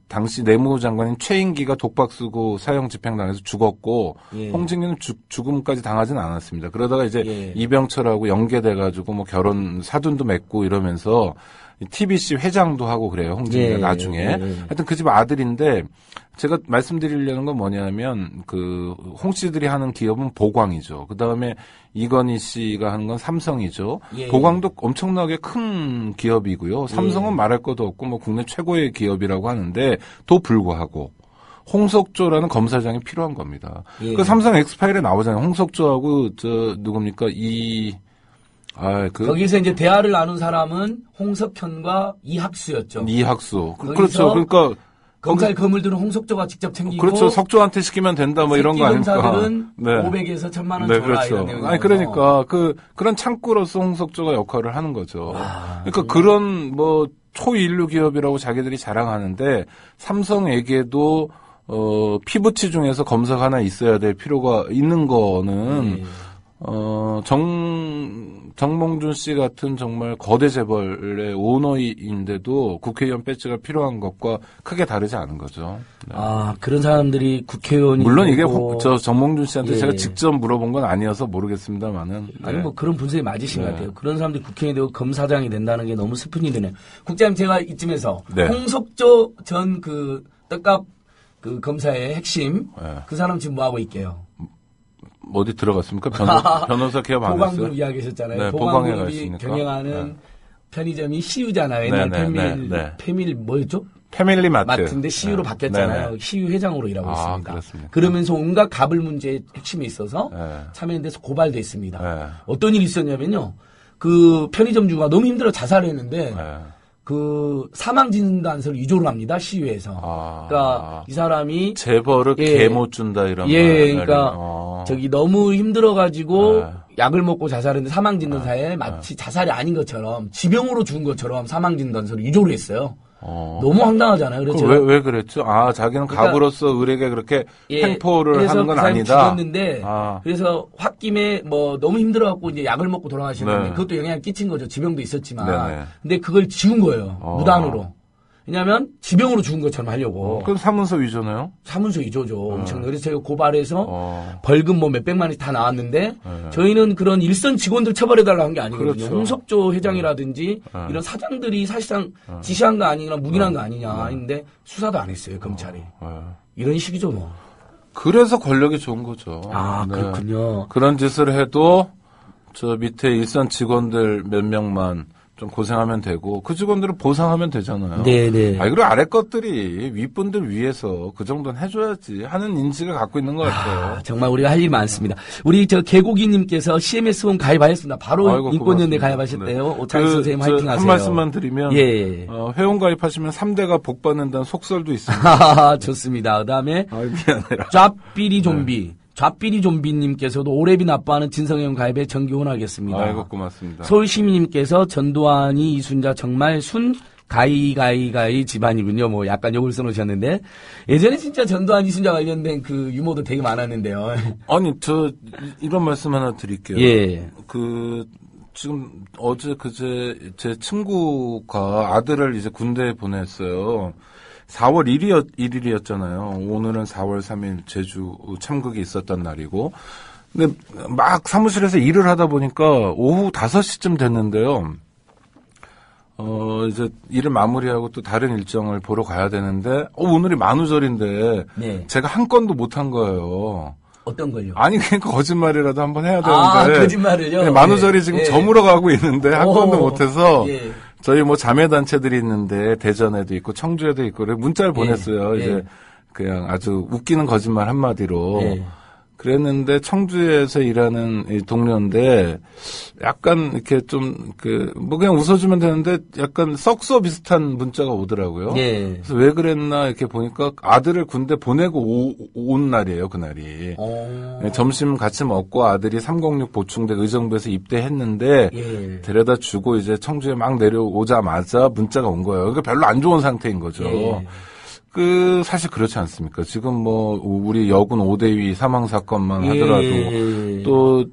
당시 내무부 장관인 최인기가 독박 쓰고 사형 집행당해서 죽었고 예. 홍진기는 죽음까지 당하지는 않았습니다. 그러다가 이제 예. 이병철하고 연계돼가지고 뭐 결혼 사돈도 맺고 이러면서 TBC 회장도 하고 그래요. 홍진기가 예, 나중에. 하여튼 그 집 아들인데 제가 말씀드리려는 건 뭐냐면 그 홍 씨들이 하는 기업은 보광이죠. 그다음에 이건희 씨가 하는 건 삼성이죠. 예. 보광도 엄청나게 큰 기업이고요. 삼성은 말할 것도 없고 뭐 국내 최고의 기업이라고 하는데 또 불구하고 홍석조라는 검사장이 필요한 겁니다. 예. 그 삼성 엑스파일에 나오잖아요. 홍석조하고 누굽니까? 거기서 이제 대화를 나눈 사람은 홍석현과 이학수였죠. 이학수. 그렇죠. 그러니까 검찰 거물들은 홍석조가 직접 챙기고 그렇죠. 석조한테 시키면 된다 뭐 이런 거 아닙니까? 검사들은 네. 500에서 1000만 원 네, 줘라 그렇죠. 이런 내용이 아니 나와서. 그러니까 그런 창구로서 홍석조가 역할을 하는 거죠. 그러니까 그런 뭐 초인류 기업이라고 자기들이 자랑하는데 삼성에게도 피부치 중에서 검사가 하나 있어야 될 필요가 있는 거는 정몽준 씨 같은 정말 거대 재벌의 오너인데도 국회의원 배지가 필요한 것과 크게 다르지 않은 거죠. 네. 아, 그런 사람들이 국회의원이 물론 이게 되고, 정몽준 씨한테 예. 제가 직접 물어본 건 아니어서 모르겠습니다만은. 아니 네. 뭐 그런 분석이 맞으신 것 네. 같아요. 그런 사람들이 국회의원이 되고 검사장이 된다는 게 너무 슬픈 일이네요. 국장님 제가 이쯤에서 네. 홍석조 전 그 떡값 그 검사의 핵심 네. 그 사람 지금 뭐 하고 있게요? 어디 들어갔습니까? 변호사 개업 안 보광그룹 했어요? 이야기하셨잖아요. 네, 보광에 가 보광그룹이 있으니까. 경영하는 네. 편의점이 CU잖아요. 옛날 네. 페밀 뭐였죠? 패밀리 마트. 마트인데 CU로 네. 바뀌었잖아요. 네. CU 회장으로 일하고 아, 있습니다. 그렇습니다. 그러면서 온갖 가불 문제의 핵심에 있어서 네. 참여연대에서 고발됐습니다. 네. 어떤 일이 있었냐면요. 그 편의점주가 너무 힘들어 자살했는데 네. 그 사망진단서를 위조를 합니다. CU에서. 아. 그러니까 이 사람이 재벌을 예. 개 못 준다 이런 예, 말. 그러니까 저기 너무 힘들어가지고 네. 약을 먹고 자살했는데 사망진단서에 마치 자살이 아닌 것처럼 지병으로 죽은 것처럼 사망진단서를 위조를 했어요. 너무 황당하잖아요. 그래서 왜 그랬죠? 아, 자기는 그러니까 가부로서 의뢰게 그렇게 예, 횡포를 그래서 하는 건 그 사람이 아니다. 죽었는데 아. 그래서 홧김에 뭐 너무 힘들어갖고 이제 약을 먹고 돌아가시는데 네. 그것도 영향을 끼친 거죠. 지병도 있었지만. 네네. 근데 그걸 지운 거예요. 무단으로. 왜냐하면 지병으로 죽은 것처럼 하려고. 그럼 사문서 위조네요? 사문서 위조죠. 엄청. 그래서 저희가 고발해서 어. 벌금 뭐 몇백만 원이 다 나왔는데 저희는 그런 일선 직원들 처벌해달라고 한 게 아니거든요. 그렇죠. 홍석조 회장이라든지 이런 사장들이 사실상 지시한 거 아니냐 무기한 거 아니냐 했는데 수사도 안 했어요. 검찰이. 이런 식이죠 뭐. 그래서 권력이 좋은 거죠. 아 네. 그렇군요. 그런 짓을 해도 저 밑에 일선 직원들 몇 명만 좀 고생하면 되고 그 직원들은 보상하면 되잖아요. 네네. 그리고 아래 것들이 윗분들 위해서 그 정도는 해줘야지 하는 인식을 갖고 있는 것 같아요. 정말 우리가 할 일이 많습니다. 우리 저 개고기님께서 CMS홈 가입하였습니다. 바로 아이고, 인권연대 고맙습니다. 가입하셨대요. 네. 오창희 선생님 화이팅 하세요. 한 말씀만 드리면 예. 회원 가입하시면 3대가 복 받는다는 속설도 있습니다. 좋습니다. 그다음에 미안해라. 좌삐리 좀비. 좌삐리 좀비님께서도 오래비 나빠하는 진성형 가입에 정기 혼하겠습니다. 아이고 고맙습니다. 서울시민님께서 전두환이 이순자 정말 순 가이가이가이 집안이군요. 뭐 약간 욕을 써놓으셨는데 예전에 진짜 전두환 이순자 관련된 그 유머도 되게 많았는데요. 아니 저 이런 말씀 하나 드릴게요. 예. 지금 어제 그제 제 친구가 아들을 이제 군대에 보냈어요. 4월 1일이었잖아요. 오늘은 4월 3일 제주 참극이 있었던 날이고. 근데 막 사무실에서 일을 하다 보니까 오후 5시쯤 됐는데요. 이제 일을 마무리하고 또 다른 일정을 보러 가야 되는데, 오늘이 만우절인데, 네. 제가 한 건도 못 한 거예요. 어떤 걸요? 아니, 그러니까 거짓말이라도 한번 해야 되는데. 거짓말을요? 네, 만우절이 지금 예. 저물어 가고 있는데, 한 건도 못 해서, 예. 저희 뭐 자매단체들이 있는데, 대전에도 있고, 청주에도 있고, 문자를 보냈어요. 예. 이제, 그냥 아주 웃기는 거짓말 한마디로. 예. 그랬는데 청주에서 일하는 이 동료인데 약간 이렇게 좀 뭐 그냥 웃어주면 되는데 약간 썩소 비슷한 문자가 오더라고요. 예. 그래서 왜 그랬나 이렇게 보니까 아들을 군대 보내고 온 날이에요, 그날이. 네, 점심 같이 먹고 아들이 306 보충대 의정부에서 입대했는데 예. 데려다 주고 이제 청주에 막 내려오자마자 문자가 온 거예요. 그러니까 별로 안 좋은 상태인 거죠. 예. 사실 그렇지 않습니까? 지금 뭐, 우리 여군 오대위 사망 사건만 하더라도, 또,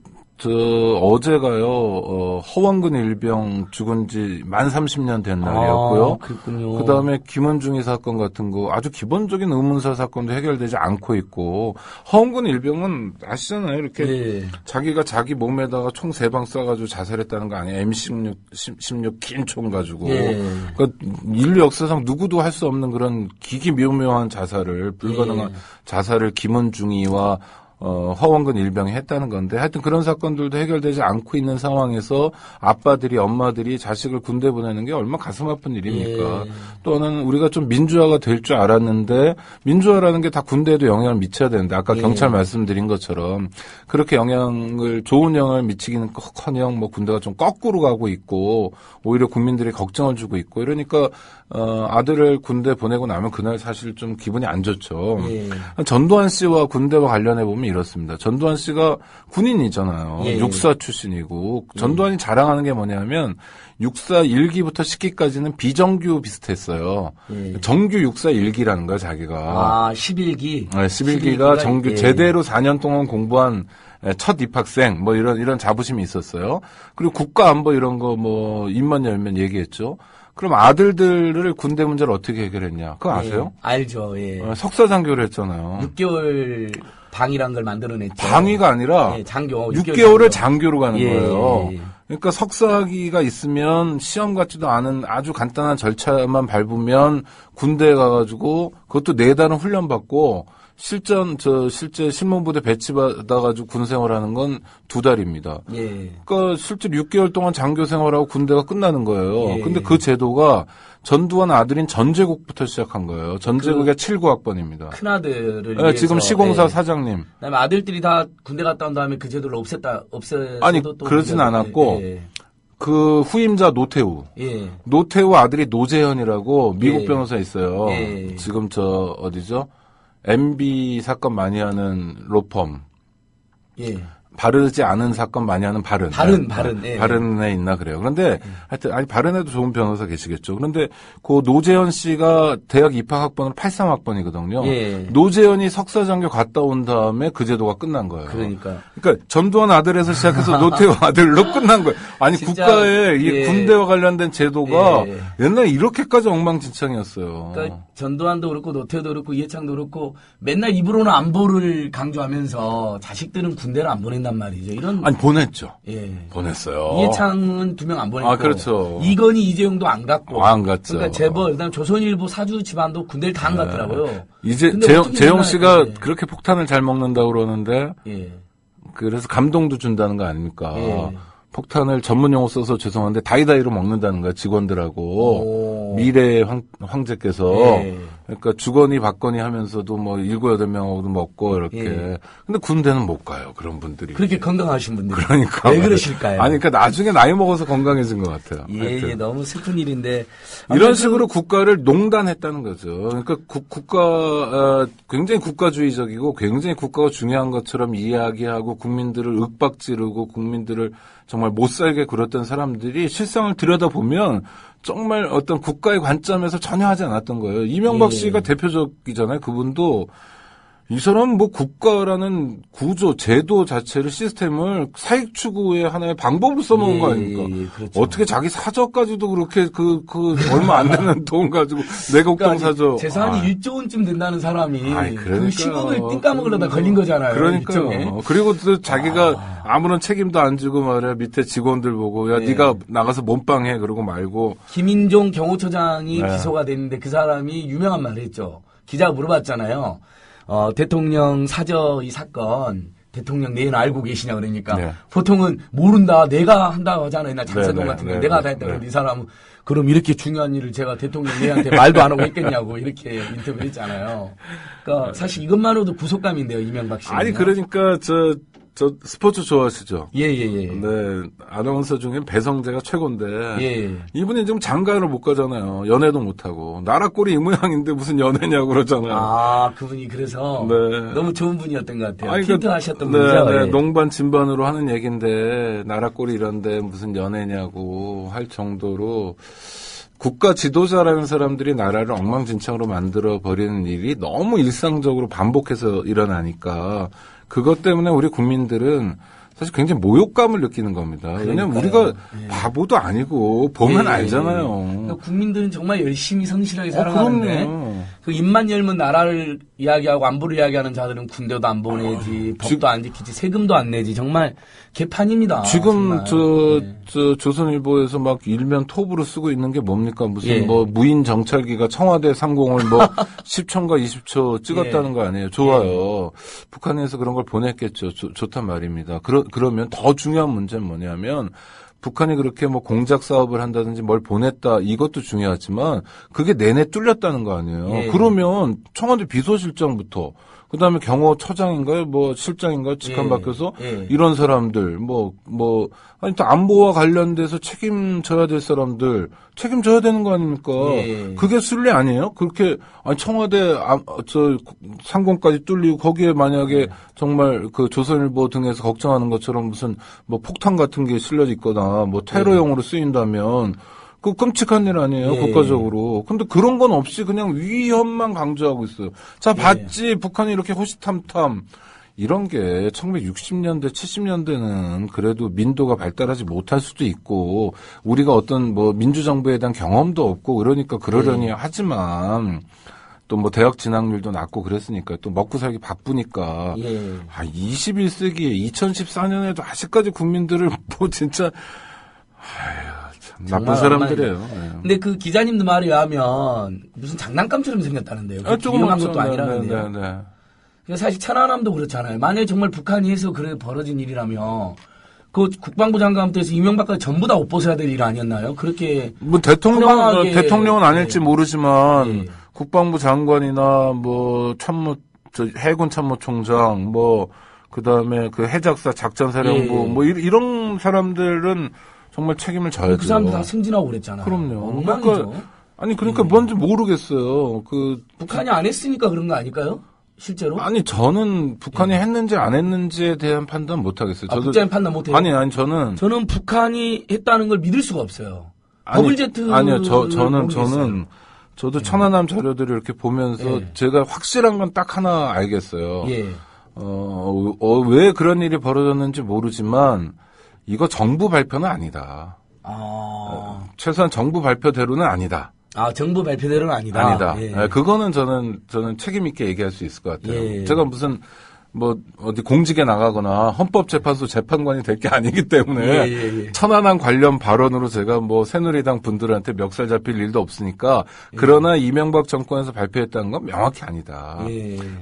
어제가요, 허원근 일병 죽은 지 만 30년 된 날이었고요. 그렇군요. 그 다음에 김원중이 사건 같은 거 아주 기본적인 의문사 사건도 해결되지 않고 있고, 허원근 일병은 아시잖아요. 이렇게 자기가 자기 몸에다가 총 3방 쏴가지고 자살했다는 거 아니에요. M16 긴 총 가지고. 그러니까 인류 역사상 누구도 할 수 없는 그런 기기묘묘한 자살을, 불가능한 자살을 김원중이와 허원근 일병이 했다는 건데 하여튼 그런 사건들도 해결되지 않고 있는 상황에서 아빠들이 엄마들이 자식을 군대 보내는 게 얼마나 가슴 아픈 일입니까? 또는 우리가 좀 민주화가 될 줄 알았는데 민주화라는 게 다 군대에도 영향을 미쳐야 되는데 아까 경찰 말씀드린 것처럼 그렇게 좋은 영향을 미치기는 커녕 뭐 군대가 좀 거꾸로 가고 있고 오히려 국민들이 걱정을 주고 있고 이러니까 아들을 군대 보내고 나면 그날 사실 좀 기분이 안 좋죠. 전두환 씨와 군대와 관련해 보면 이렇습니다. 전두환 씨가 군인이잖아요. 육사 출신이고 전두환이 자랑하는 게 뭐냐면 육사 1기부터 10기까지는 비정규 비슷했어요. 정규 육사 1기라는 거야 자기가. 11기. 네, 11기가 정규 제대로 4년 동안 공부한 첫 입학생 뭐 이런 자부심이 있었어요. 그리고 국가안보 이런 거 뭐 입만 열면 얘기했죠. 그럼 아들들을 군대 문제를 어떻게 해결했냐? 그거 아세요? 알죠. 석사장교를 했잖아요. 6개월 방이란 걸 만들어냈죠. 방위가 아니라 장교. 6개월을 장교로 가는 거예요. 그러니까 석사학위가 있으면 시험 같지도 않은 아주 간단한 절차만 밟으면 군대에 가가지고 그것도 4달은 훈련받고 실제 신문부대 배치받아가지고 군 생활하는 건 2달입니다. 그러니까 실제로 6개월 동안 장교 생활하고 군대가 끝나는 거예요. 근데 그 제도가 전두환 아들인 전제국부터 시작한 거예요. 전제국의 79학번입니다. 큰아들을 위해서. 지금 시공사 사장님. 그다음에 아들들이 다 군대 갔다 온 다음에 그 제도를 없애서 아니 그러진 않았고 그 후임자 노태우 아들이 노재현이라고 미국 변호사 있어요. 지금 어디죠? MB 사건 많이 하는 로펌. 바르지 않은 사건 많이 하는 바른. 바른에 있나 그래요. 그런데 하여튼 바른에도 좋은 변호사 계시겠죠. 그런데 그 노재현 씨가 대학 입학 학번으로 83학번이거든요. 노재현이 석사장교 갔다 온 다음에 그 제도가 끝난 거예요. 그러니까 전두환 아들에서 시작해서 노태우 아들로 끝난 거예요. 아니 국가의 이 군대와 관련된 제도가 옛날에 이렇게까지 엉망진창이었어요. 그러니까 전두환도 그렇고 노태우도 그렇고 이해창도 그렇고 맨날 입으로는 안보를 강조하면서 자식들은 군대를 안 보낸단 말이죠. 보냈죠. 보냈어요. 이해창은 2명 안 보냈고. 그렇죠. 이건희, 이재용도 안 갔고. 안 갔죠. 그러니까 재벌, 그다음 조선일보 사주 집안도 군대를 다 안 갔더라고요. 이제 재영 씨가 그렇게 폭탄을 잘 먹는다고 그러는데. 그래서 감동도 준다는 거 아닙니까? 폭탄을 전문 용어 써서 죄송한데 다이다이로 먹는다는 거야 직원들하고 미래의 황제께서 그러니까 주거니 받거니 하면서도 뭐 7, 8명하고도 먹고 이렇게 근데 군대는 못 가요 그런 분들이 그렇게 건강하신 분들이 그러니까 왜 그러실까요? 아니 그러니까 나중에 나이 먹어서 건강해진 것 같아요. 너무 슬픈 일인데 이런 식으로 국가를 농단했다는 거죠. 그러니까 굉장히 국가주의적이고 굉장히 국가가 중요한 것처럼 이야기하고 국민들을 윽박지르고 국민들을 정말 못 살게 굴었던 사람들이 실상을 들여다보면 정말 어떤 국가의 관점에서 전혀 하지 않았던 거예요. 이명박 씨가 대표적이잖아요. 그분도 이 사람은 뭐 국가라는 구조, 제도 자체를 시스템을 사익 추구의 하나의 방법으로 써먹은 거 아닙니까? 그렇죠. 어떻게 자기 사저까지도 그렇게 얼마 안 되는 돈 가지고 내곡동 사저. 재산이 1조 원쯤 된다는 사람이 그 10억을 띵까먹으려다 걸린 거잖아요. 그러니까요. 그리고 또 자기가 아무런 책임도 안 지고 말이야 밑에 직원들 보고 야 네가 나가서 몸빵해 그러고 말고. 김인종 경호처장이 기소가 됐는데 그 사람이 유명한 말을 했죠. 기자가 물어봤잖아요. 대통령 사저 이 사건 대통령 내인 알고 계시냐 그러니까 보통은 모른다 내가 한다고 하잖아요. 나 장사동 같은 거 내가 다 했다 그러는데 이 사람은 그럼 이렇게 중요한 일을 제가 대통령 내한테 말도 안 하고 했겠냐고 이렇게 인터뷰를 했잖아요. 그러니까 사실 이것만으로도 구속감인데요. 이명박 씨. 아니 그러니까 저 스포츠 좋아하시죠? 네. 아나운서 중에 배성재가 최고인데. 이분이 지금 장가를 못 가잖아요. 연애도 못하고. 나라 꼴이 이 모양인데 무슨 연애냐고 그러잖아요. 그분이 그래서. 너무 좋은 분이었던 것 같아요. 틴트 하셨던 분이죠. 농반 진반으로 하는 얘기인데, 나라 꼴이 이런데 무슨 연애냐고 할 정도로 국가 지도자라는 사람들이 나라를 엉망진창으로 만들어 버리는 일이 너무 일상적으로 반복해서 일어나니까 그것 때문에 우리 국민들은 사실 굉장히 모욕감을 느끼는 겁니다. 왜냐하면 우리가 바보도 아니고 보면 알잖아요. 그러니까 국민들은 정말 열심히 성실하게 살아가는데 그 입만 열면 나라를 이야기하고 안보를 이야기하는 자들은 군대도 안 보내지, 법도 안 지키지, 세금도 안 내지. 정말 개판입니다. 지금 조선일보에서 막 일면 톱으로 쓰고 있는 게 뭡니까? 무슨 뭐 무인 정찰기가 청와대 상공을 뭐 10초인가 20초 찍었다는 거 아니에요? 좋아요. 북한에서 그런 걸 보냈겠죠. 좋단 말입니다. 그러면 더 중요한 문제는 뭐냐면 북한이 그렇게 뭐 공작 사업을 한다든지 뭘 보냈다 이것도 중요하지만 그게 내내 뚫렸다는 거 아니에요. 그러면 청와대 비서실장부터 그다음에 경호처장인가요? 뭐 실장인가요? 직함 바뀌어서 이런 사람들 아니 또 안보와 관련돼서 책임져야 될 사람들 책임져야 되는 거 아닙니까? 그게 순리 아니에요? 그렇게 아니 청와대 상공까지 뚫리고 거기에 만약에 정말 그 조선일보 등에서 걱정하는 것처럼 무슨 뭐 폭탄 같은 게 실려 있거나 뭐 테러용으로 쓰인다면 그 끔찍한 일 아니에요, 국가적으로. 근데 그런 건 없이 그냥 위협만 강조하고 있어요. 자, 봤지, 북한이 이렇게 호시탐탐. 이런 게 1960년대, 70년대는 그래도 민도가 발달하지 못할 수도 있고, 우리가 어떤 뭐 민주정부에 대한 경험도 없고, 그러니까 그러려니 하지만, 또 뭐 대학 진학률도 낮고 그랬으니까, 또 먹고 살기 바쁘니까, 21세기에 2014년에도 아직까지 국민들을 뭐 진짜, 나쁜 사람들이에요. 근데 그 기자님도 말에 의하면 무슨 장난감처럼 생겼다는데요. 조금 유명한 것도 아니라는데요. 그러니까 사실 천안함도 그렇잖아요. 만약에 정말 북한이 해서 그래 벌어진 일이라면 그 국방부 장관부터 해서 이명박까지 전부 다 옷 벗어야 될 일 아니었나요? 그렇게 뭐 대통령은 아닐지 모르지만 국방부 장관이나 뭐 해군 참모총장 뭐 그다음에 그 해작사 작전사령부 뭐 이런 사람들은 정말 책임을 져야죠. 그 사람들 다 승진하고 그랬잖아요. 그럼요. 엉망이죠. 그러니까 뭔지 모르겠어요. 북한이 안 했으니까 그런 거 아닐까요? 실제로? 아니, 저는 북한이 했는지 안 했는지에 대한 판단 못 하겠어요. 국제적인 판단 못 해요? 아니, 저는 북한이 했다는 걸 믿을 수가 없어요. 버블제트. 아니요, 저도 천안함 자료들을 이렇게 보면서 제가 확실한 건 딱 하나 알겠어요. 왜 그런 일이 벌어졌는지 모르지만 이거 정부 발표는 아니다. 최소한 정부 발표대로는 아니다. 정부 발표대로는 아니다. 아니다. 그거는 저는 책임 있게 얘기할 수 있을 것 같아요. 제가 무슨 어디 공직에 나가거나 헌법재판소 재판관이 될 게 아니기 때문에 천안함 관련 발언으로 제가 새누리당 분들한테 멱살 잡힐 일도 없으니까 그러나 이명박 정권에서 발표했다는 건 명확히 아니다.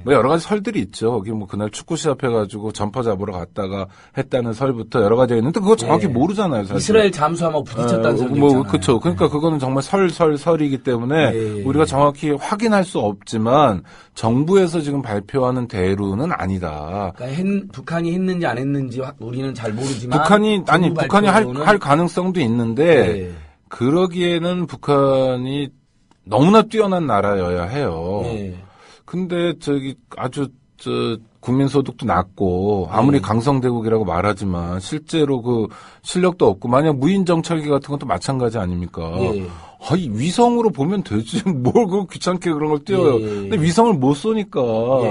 여러 가지 설들이 있죠. 거기 그날 축구 시합해가지고 점퍼 잡으러 갔다가 했다는 설부터 여러 가지가 있는데 그거 정확히 모르잖아요. 사실. 이스라엘 잠수함하고 부딪혔다는 설도 있잖아요. 그렇죠. 그러니까 그거는 정말 설이기 때문에 우리가 정확히 확인할 수 없지만 정부에서 지금 발표하는 대로는 아니다. 그러니까 북한이 했는지 안 했는지 우리는 잘 모르지만 북한이 할 가능성도 있는데 그러기에는 북한이 너무나 뛰어난 나라여야 해요. 근데 아주 국민 소득도 낮고 아무리 강성대국이라고 말하지만 실제로 그 실력도 없고 만약 무인 정찰기 같은 것도 마찬가지 아닙니까? 이 위성으로 보면 되지 뭘 그 귀찮게 그런 걸 띄워요. 근데 위성을 못 쏘니까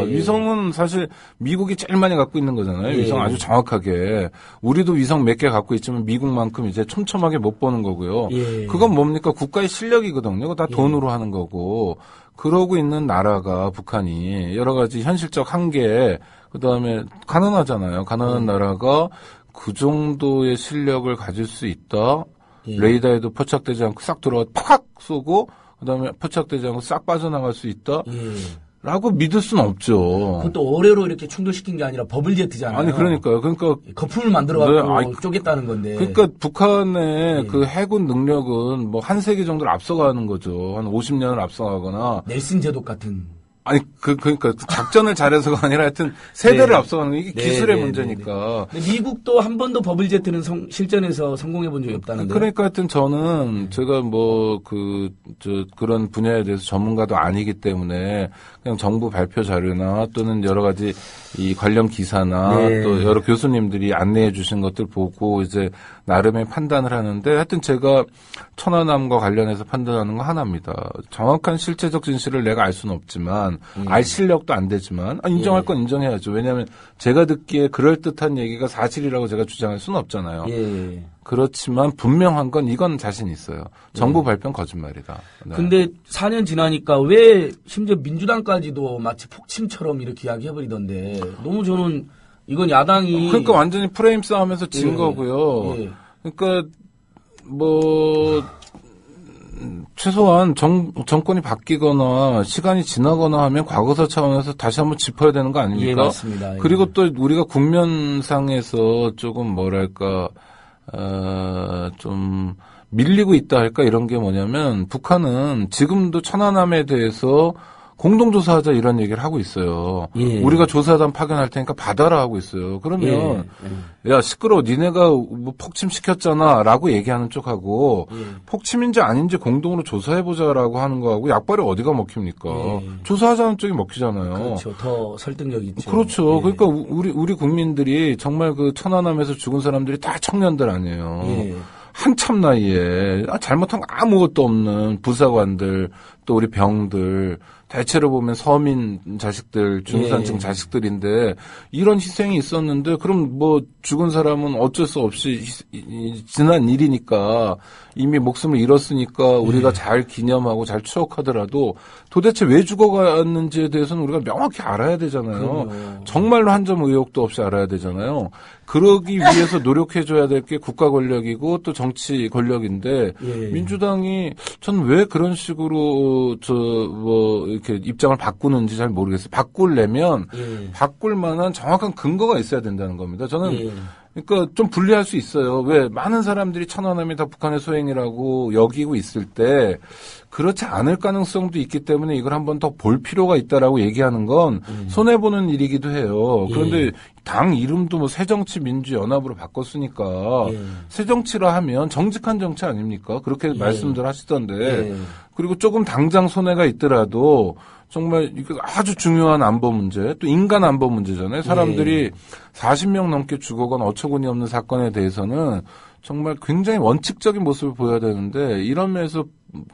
위성은 사실 미국이 제일 많이 갖고 있는 거잖아요. 위성 아주 정확하게 우리도 위성 몇 개 갖고 있지만 미국만큼 이제 촘촘하게 못 보는 거고요. 그건 뭡니까 국가의 실력이거든요. 그거 다 돈으로 하는 거고. 그러고 있는 나라가 북한이 여러 가지 현실적 한계, 그다음에 가난하잖아요. 가난한 나라가 그 정도의 실력을 가질 수 있다. 레이더에도 포착되지 않고 싹 들어가 팍 쏘고 그다음에 포착되지 않고 싹 빠져나갈 수 있다. 라고 믿을 수는 없죠. 그것도 어뢰로 이렇게 충돌시킨 게 아니라 버블제트잖아요. 아니 그러니까요. 그러니까 거품을 만들어갖고 쪼갰다는 건데. 그러니까 북한의 그 해군 능력은 한 세기 정도를 앞서가는 거죠. 한 50년을 앞서가거나. 넬슨 제독 같은. 아니 그러니까 작전을 잘해서가 아니라 하여튼 세대를 네. 앞서가는 게 이게 기술의 네, 문제니까. 근데 미국도 한 번도 버블제트는 실전에서 성공해 본 적이 없다는데. 그러니까 하여튼 저는 제가 뭐 그런 분야에 대해서 전문가도 아니기 때문에 그냥 정부 발표 자료나 또는 여러 가지 이 관련 기사나 네. 또 여러 교수님들이 안내해 주신 것들 보고 이제 나름의 판단을 하는데 하여튼 제가 천안함과 관련해서 판단하는 거 하나입니다. 정확한 실체적 진실을 내가 알 수는 없지만 알 실력도 안 되지만 인정할 건 인정해야죠. 왜냐하면 제가 듣기에 그럴듯한 얘기가 사실이라고 제가 주장할 수는 없잖아요. 예. 그렇지만 분명한 건 이건 자신 있어요. 정부 발표는 거짓말이다. 네. 근데 4년 지나니까 왜 심지어 민주당까지도 마치 폭침처럼 이렇게 이야기해버리던데 너무 저는 이건 야당이 그러니까 완전히 프레임 싸움에서 진 예. 거고요. 예. 그러니까 뭐 최소한 정권이 바뀌거나 시간이 지나거나 하면 과거사 차원에서 다시 한번 짚어야 되는 거 아닙니까? 예, 맞습니다. 예. 그리고 또 우리가 국면상에서 조금 뭐랄까 좀 밀리고 있다 할까 이런 게 뭐냐면 북한은 지금도 천안함에 대해서 공동조사하자 이런 얘기를 하고 있어요. 예. 우리가 조사단 파견할 테니까 받아라 하고 있어요. 그러면 야 시끄러워 니네가 뭐 폭침시켰잖아 라고 얘기하는 쪽하고 폭침인지 아닌지 공동으로 조사해보자라고 하는 거하고 약발이 어디가 먹힙니까? 조사하자는 쪽이 먹히잖아요. 그렇죠. 더 설득력 있죠. 그렇죠. 예. 그러니까 우리 국민들이 정말 그 천안함에서 죽은 사람들이 다 청년들 아니에요. 예. 한참 나이에 잘못한 거 아무것도 없는 부사관들 또 우리 병들 대체로 보면 서민 자식들 중산층 예. 자식들인데 이런 희생이 있었는데 그럼 뭐 죽은 사람은 어쩔 수 없이 지난 일이니까 이미 목숨을 잃었으니까 우리가 잘 기념하고 잘 추억하더라도 도대체 왜 죽어갔는지에 대해서는 우리가 명확히 알아야 되잖아요. 그럼요. 정말로 한 점 의혹도 없이 알아야 되잖아요. 그러기 위해서 노력해줘야 될 게 국가 권력이고 또 정치 권력인데 예. 민주당이 전 왜 그런 식으로 이렇게 입장을 바꾸는지 잘 모르겠어요. 바꾸려면 예. 바꿀 만한 정확한 근거가 있어야 된다는 겁니다. 저는 예. 그러니까 좀 분리할 수 있어요. 왜 많은 사람들이 천안함이 다 북한의 소행이라고 여기고 있을 때 그렇지 않을 가능성도 있기 때문에 이걸 한번 더 볼 필요가 있다라고 얘기하는 건 손해 보는 일이기도 해요. 그런데 당 이름도 뭐 새정치민주연합으로 바꿨으니까 새정치라 하면 정직한 정치 아닙니까? 그렇게 말씀들 하시던데 그리고 조금 당장 손해가 있더라도 정말 이게 아주 중요한 안보 문제, 또 인간 안보 문제잖아요. 사람들이 40명 넘게 죽어간 어처구니 없는 사건에 대해서는 정말 굉장히 원칙적인 모습을 보여야 되는데 이런 면에서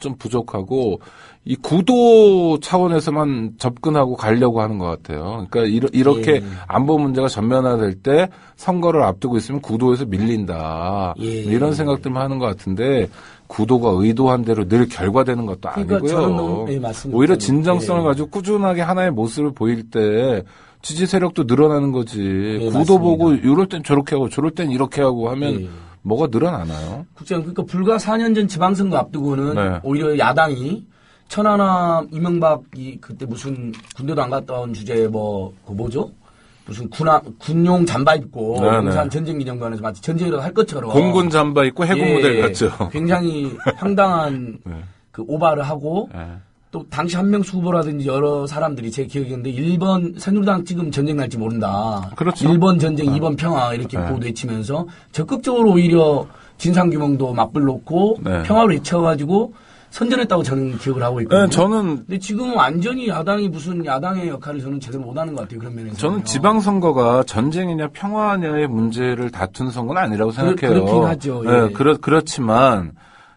좀 부족하고 이 구도 차원에서만 접근하고 가려고 하는 것 같아요. 그러니까 이렇게 안보 문제가 전면화될 때 선거를 앞두고 있으면 구도에서 밀린다. 이런 생각들만 하는 것 같은데 구도가 의도한 대로 늘 결과되는 것도 그러니까 아니고요. 저는 너무, 맞습니다. 오히려 진정성을 가지고 꾸준하게 하나의 모습을 보일 때 지지 세력도 늘어나는 거지. 구도 맞습니다. 보고 이럴 땐 저렇게 하고 저럴 땐 이렇게 하고 하면 뭐가 늘어나나요? 국장, 그러니까 불과 4년 전 지방선거 앞두고는 네. 오히려 야당이 천안함 이명박이 그때 무슨 군대도 안 갔다 온 주제에 뭐죠? 무슨 군용 잠바 입고 네, 용산 네. 전쟁기념관에서 마치 전쟁이라도 할 것처럼 공군 잠바 입고 해군 모델 같죠. 굉장히 황당한 그 오바를 하고 또 당시 한명수 후보라든지 여러 사람들이 제 기억인데 1번 새누리당 지금 전쟁 날지 모른다. 그렇죠. 1번 전쟁, 2번 평화 이렇게 보도 외치면서 적극적으로 오히려 진상규명도 맞불놓고 평화를 외쳐가지고 선전했다고 저는 기억을 하고 있거든요. 네, 저는 근데 지금은 완전히 야당이 무슨 야당의 역할을 저는 제대로 못하는 것 같아요. 그런 면에서. 저는 지방선거가 전쟁이냐 평화냐의 문제를 다툰 선거는 아니라고 생각해요. 그렇긴 하죠. 예. 네, 그렇지만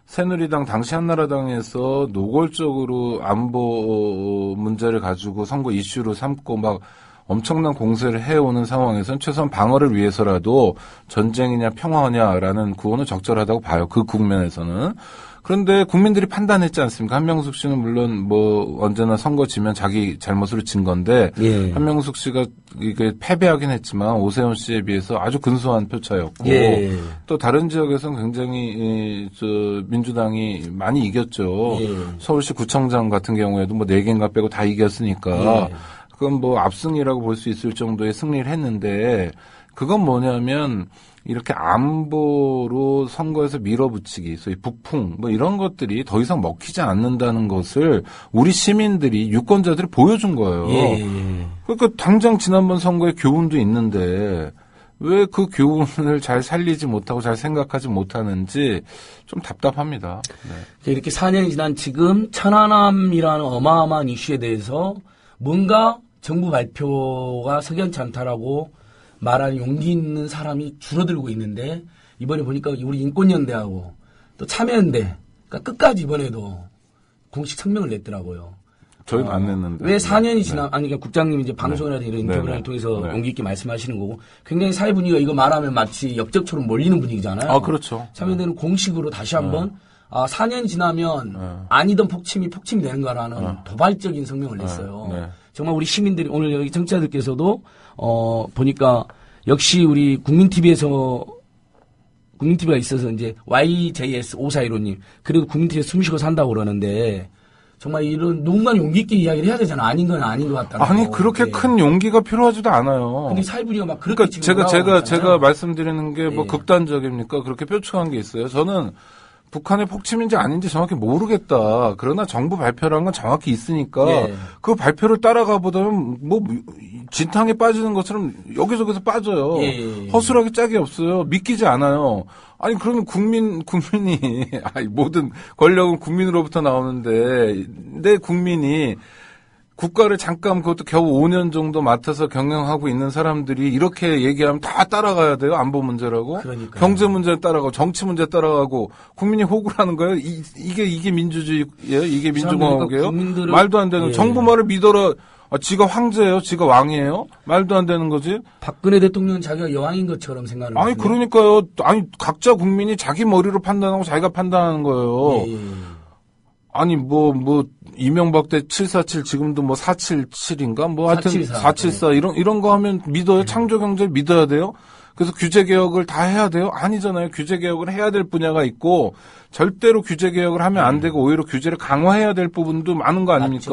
새누리당 당시 한나라당에서 노골적으로 안보 문제를 가지고 선거 이슈로 삼고 막 엄청난 공세를 해오는 상황에서는 최소한 방어를 위해서라도 전쟁이냐 평화냐라는 구호는 적절하다고 봐요. 그 국면에서는. 그런데 국민들이 판단했지 않습니까? 한명숙 씨는 물론 뭐 언제나 선거 지면 자기 잘못으로 진 건데 한명숙 씨가 이게 패배하긴 했지만 오세훈 씨에 비해서 아주 근소한 표차였고 또 다른 지역에서는 굉장히 민주당이 많이 이겼죠. 서울시 구청장 같은 경우에도 뭐 4개인가 빼고 다 이겼으니까 그건 뭐 압승이라고 볼 수 있을 정도의 승리를 했는데 그건 뭐냐면 이렇게 안보로 선거에서 밀어붙이기, 소위 북풍 뭐 이런 것들이 더 이상 먹히지 않는다는 것을 우리 시민들이 유권자들이 보여준 거예요. 예. 그러니까 당장 지난번 선거에 교훈도 있는데 왜 그 교훈을 잘 살리지 못하고 잘 생각하지 못하는지 좀 답답합니다. 네. 이렇게 4년이 지난 지금 천안함이라는 어마어마한 이슈에 대해서 뭔가 정부 발표가 석연치 않다라고 말하는 용기 있는 사람이 줄어들고 있는데 이번에 보니까 우리 인권연대하고 또 참여연대 그러니까 끝까지 이번에도 공식 성명을 냈더라고요. 저희는 안 냈는데. 왜 4년이 지나, 아니, 그러니까 국장님이 이제 방송이라든지 이런 인터뷰를 통해서 용기 있게 말씀하시는 거고 굉장히 사회 분위기가 이거 말하면 마치 역적처럼 몰리는 분위기잖아요. 아, 그렇죠. 참여연대는 공식으로 다시 한번 4년 지나면 아니던 폭침이 되는 거라는 도발적인 성명을 냈어요. 정말 우리 시민들이 오늘 여기 청취자들께서도 보니까 역시 우리 국민TV가 있어서 이제 YJS5415님 그래도 국민TV에 숨 쉬고 산다고 그러는데 정말 이런 누군가 용기 있게 이야기를 해야 되잖아. 아닌 건 아닌 것 같다. 아니 그렇게 큰 용기가 필요하지도 않아요. 근데 사회분위기가 막 그렇게 그러니까 제가 말씀드리는 게 뭐 극단적입니까? 그렇게 뾰족한 게 있어요. 저는 북한의 폭침인지 아닌지 정확히 모르겠다. 그러나 정부 발표라는 건 정확히 있으니까 그 발표를 따라가 보다면 뭐 진탕에 빠지는 것처럼 여기저기서 빠져요. 허술하게 짝이 없어요. 믿기지 않아요. 아니 그러면 국민이 모든 권력은 국민으로부터 나오는데 내 국민이 국가를 잠깐 그것도 겨우 5년 정도 맡아서 경영하고 있는 사람들이 이렇게 얘기하면 다 따라가야 돼요. 안보 문제라고. 그러니까요. 경제 문제 따라가고 정치 문제 따라가고 국민이 호구를 하는 거예요. 이게 민주주의예요? 이게 민주공화국이에요? 말도 안 되는 정부 말을 믿어라. 지가 황제예요? 지가 왕이에요? 말도 안 되는 거지. 박근혜 대통령은 자기가 여왕인 것처럼 생각하는 거예요. 아니 그러니까요. 아니 각자 국민이 자기 머리로 판단하고 자기가 판단하는 거예요. 아니 이명박 때 747 지금도 뭐 477인가 뭐 하여튼 474 이런 거 하면 믿어요? 창조 경제를 믿어야 돼요? 그래서 규제 개혁을 다 해야 돼요? 아니잖아요. 규제 개혁을 해야 될 분야가 있고 절대로 규제 개혁을 하면 안 되고 오히려 규제를 강화해야 될 부분도 많은 거 아닙니까?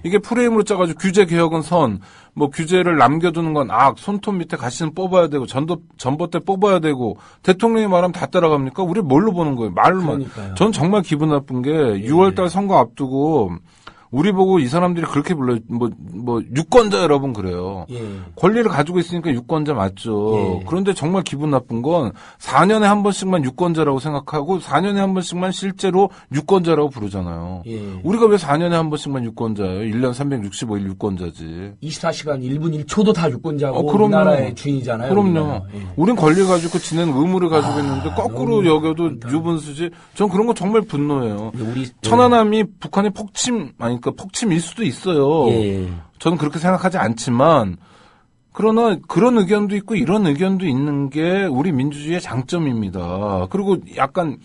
이게 프레임으로 짜가지고 규제 개혁은 선, 뭐 규제를 남겨두는 건 악, 손톱 밑에 가시는 뽑아야 되고 전봇대 뽑아야 되고 대통령이 말하면 다 따라갑니까? 우리 뭘로 보는 거예요? 말로만. 전 정말 기분 나쁜 게 6월달 선거 앞두고 우리 보고 이 사람들이 그렇게 불러요. 유권자 여러분 그래요. 권리를 가지고 있으니까 유권자 맞죠. 그런데 정말 기분 나쁜 건 4년에 한 번씩만 유권자라고 생각하고 4년에 한 번씩만 실제로 유권자라고 부르잖아요. 우리가 왜 4년에 한 번씩만 유권자예요? 1년 365일 유권자지. 24시간 1분 1초도 다 유권자고 우리나라의 주인이잖아요. 그럼요. 우린 권리 가지고 지내는 의무를 가지고 있는데 거꾸로 여겨도 유분수지. 전 그런 거 정말 분노해요. 천안함이 북한의 그러니까 폭침일 수도 있어요. 저는 그렇게 생각하지 않지만 그러나 그런 의견도 있고 이런 의견도 있는 게 우리 민주주의의 장점입니다. 그리고 약간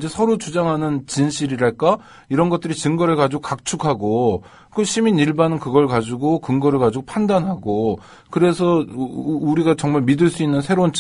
서로 주장하는 진실이랄까 이런 것들이 증거를 가지고 각축하고 그 시민 일반은 그걸 가지고 근거를 가지고 판단하고 그래서 우리가 정말 믿을 수 있는 새로운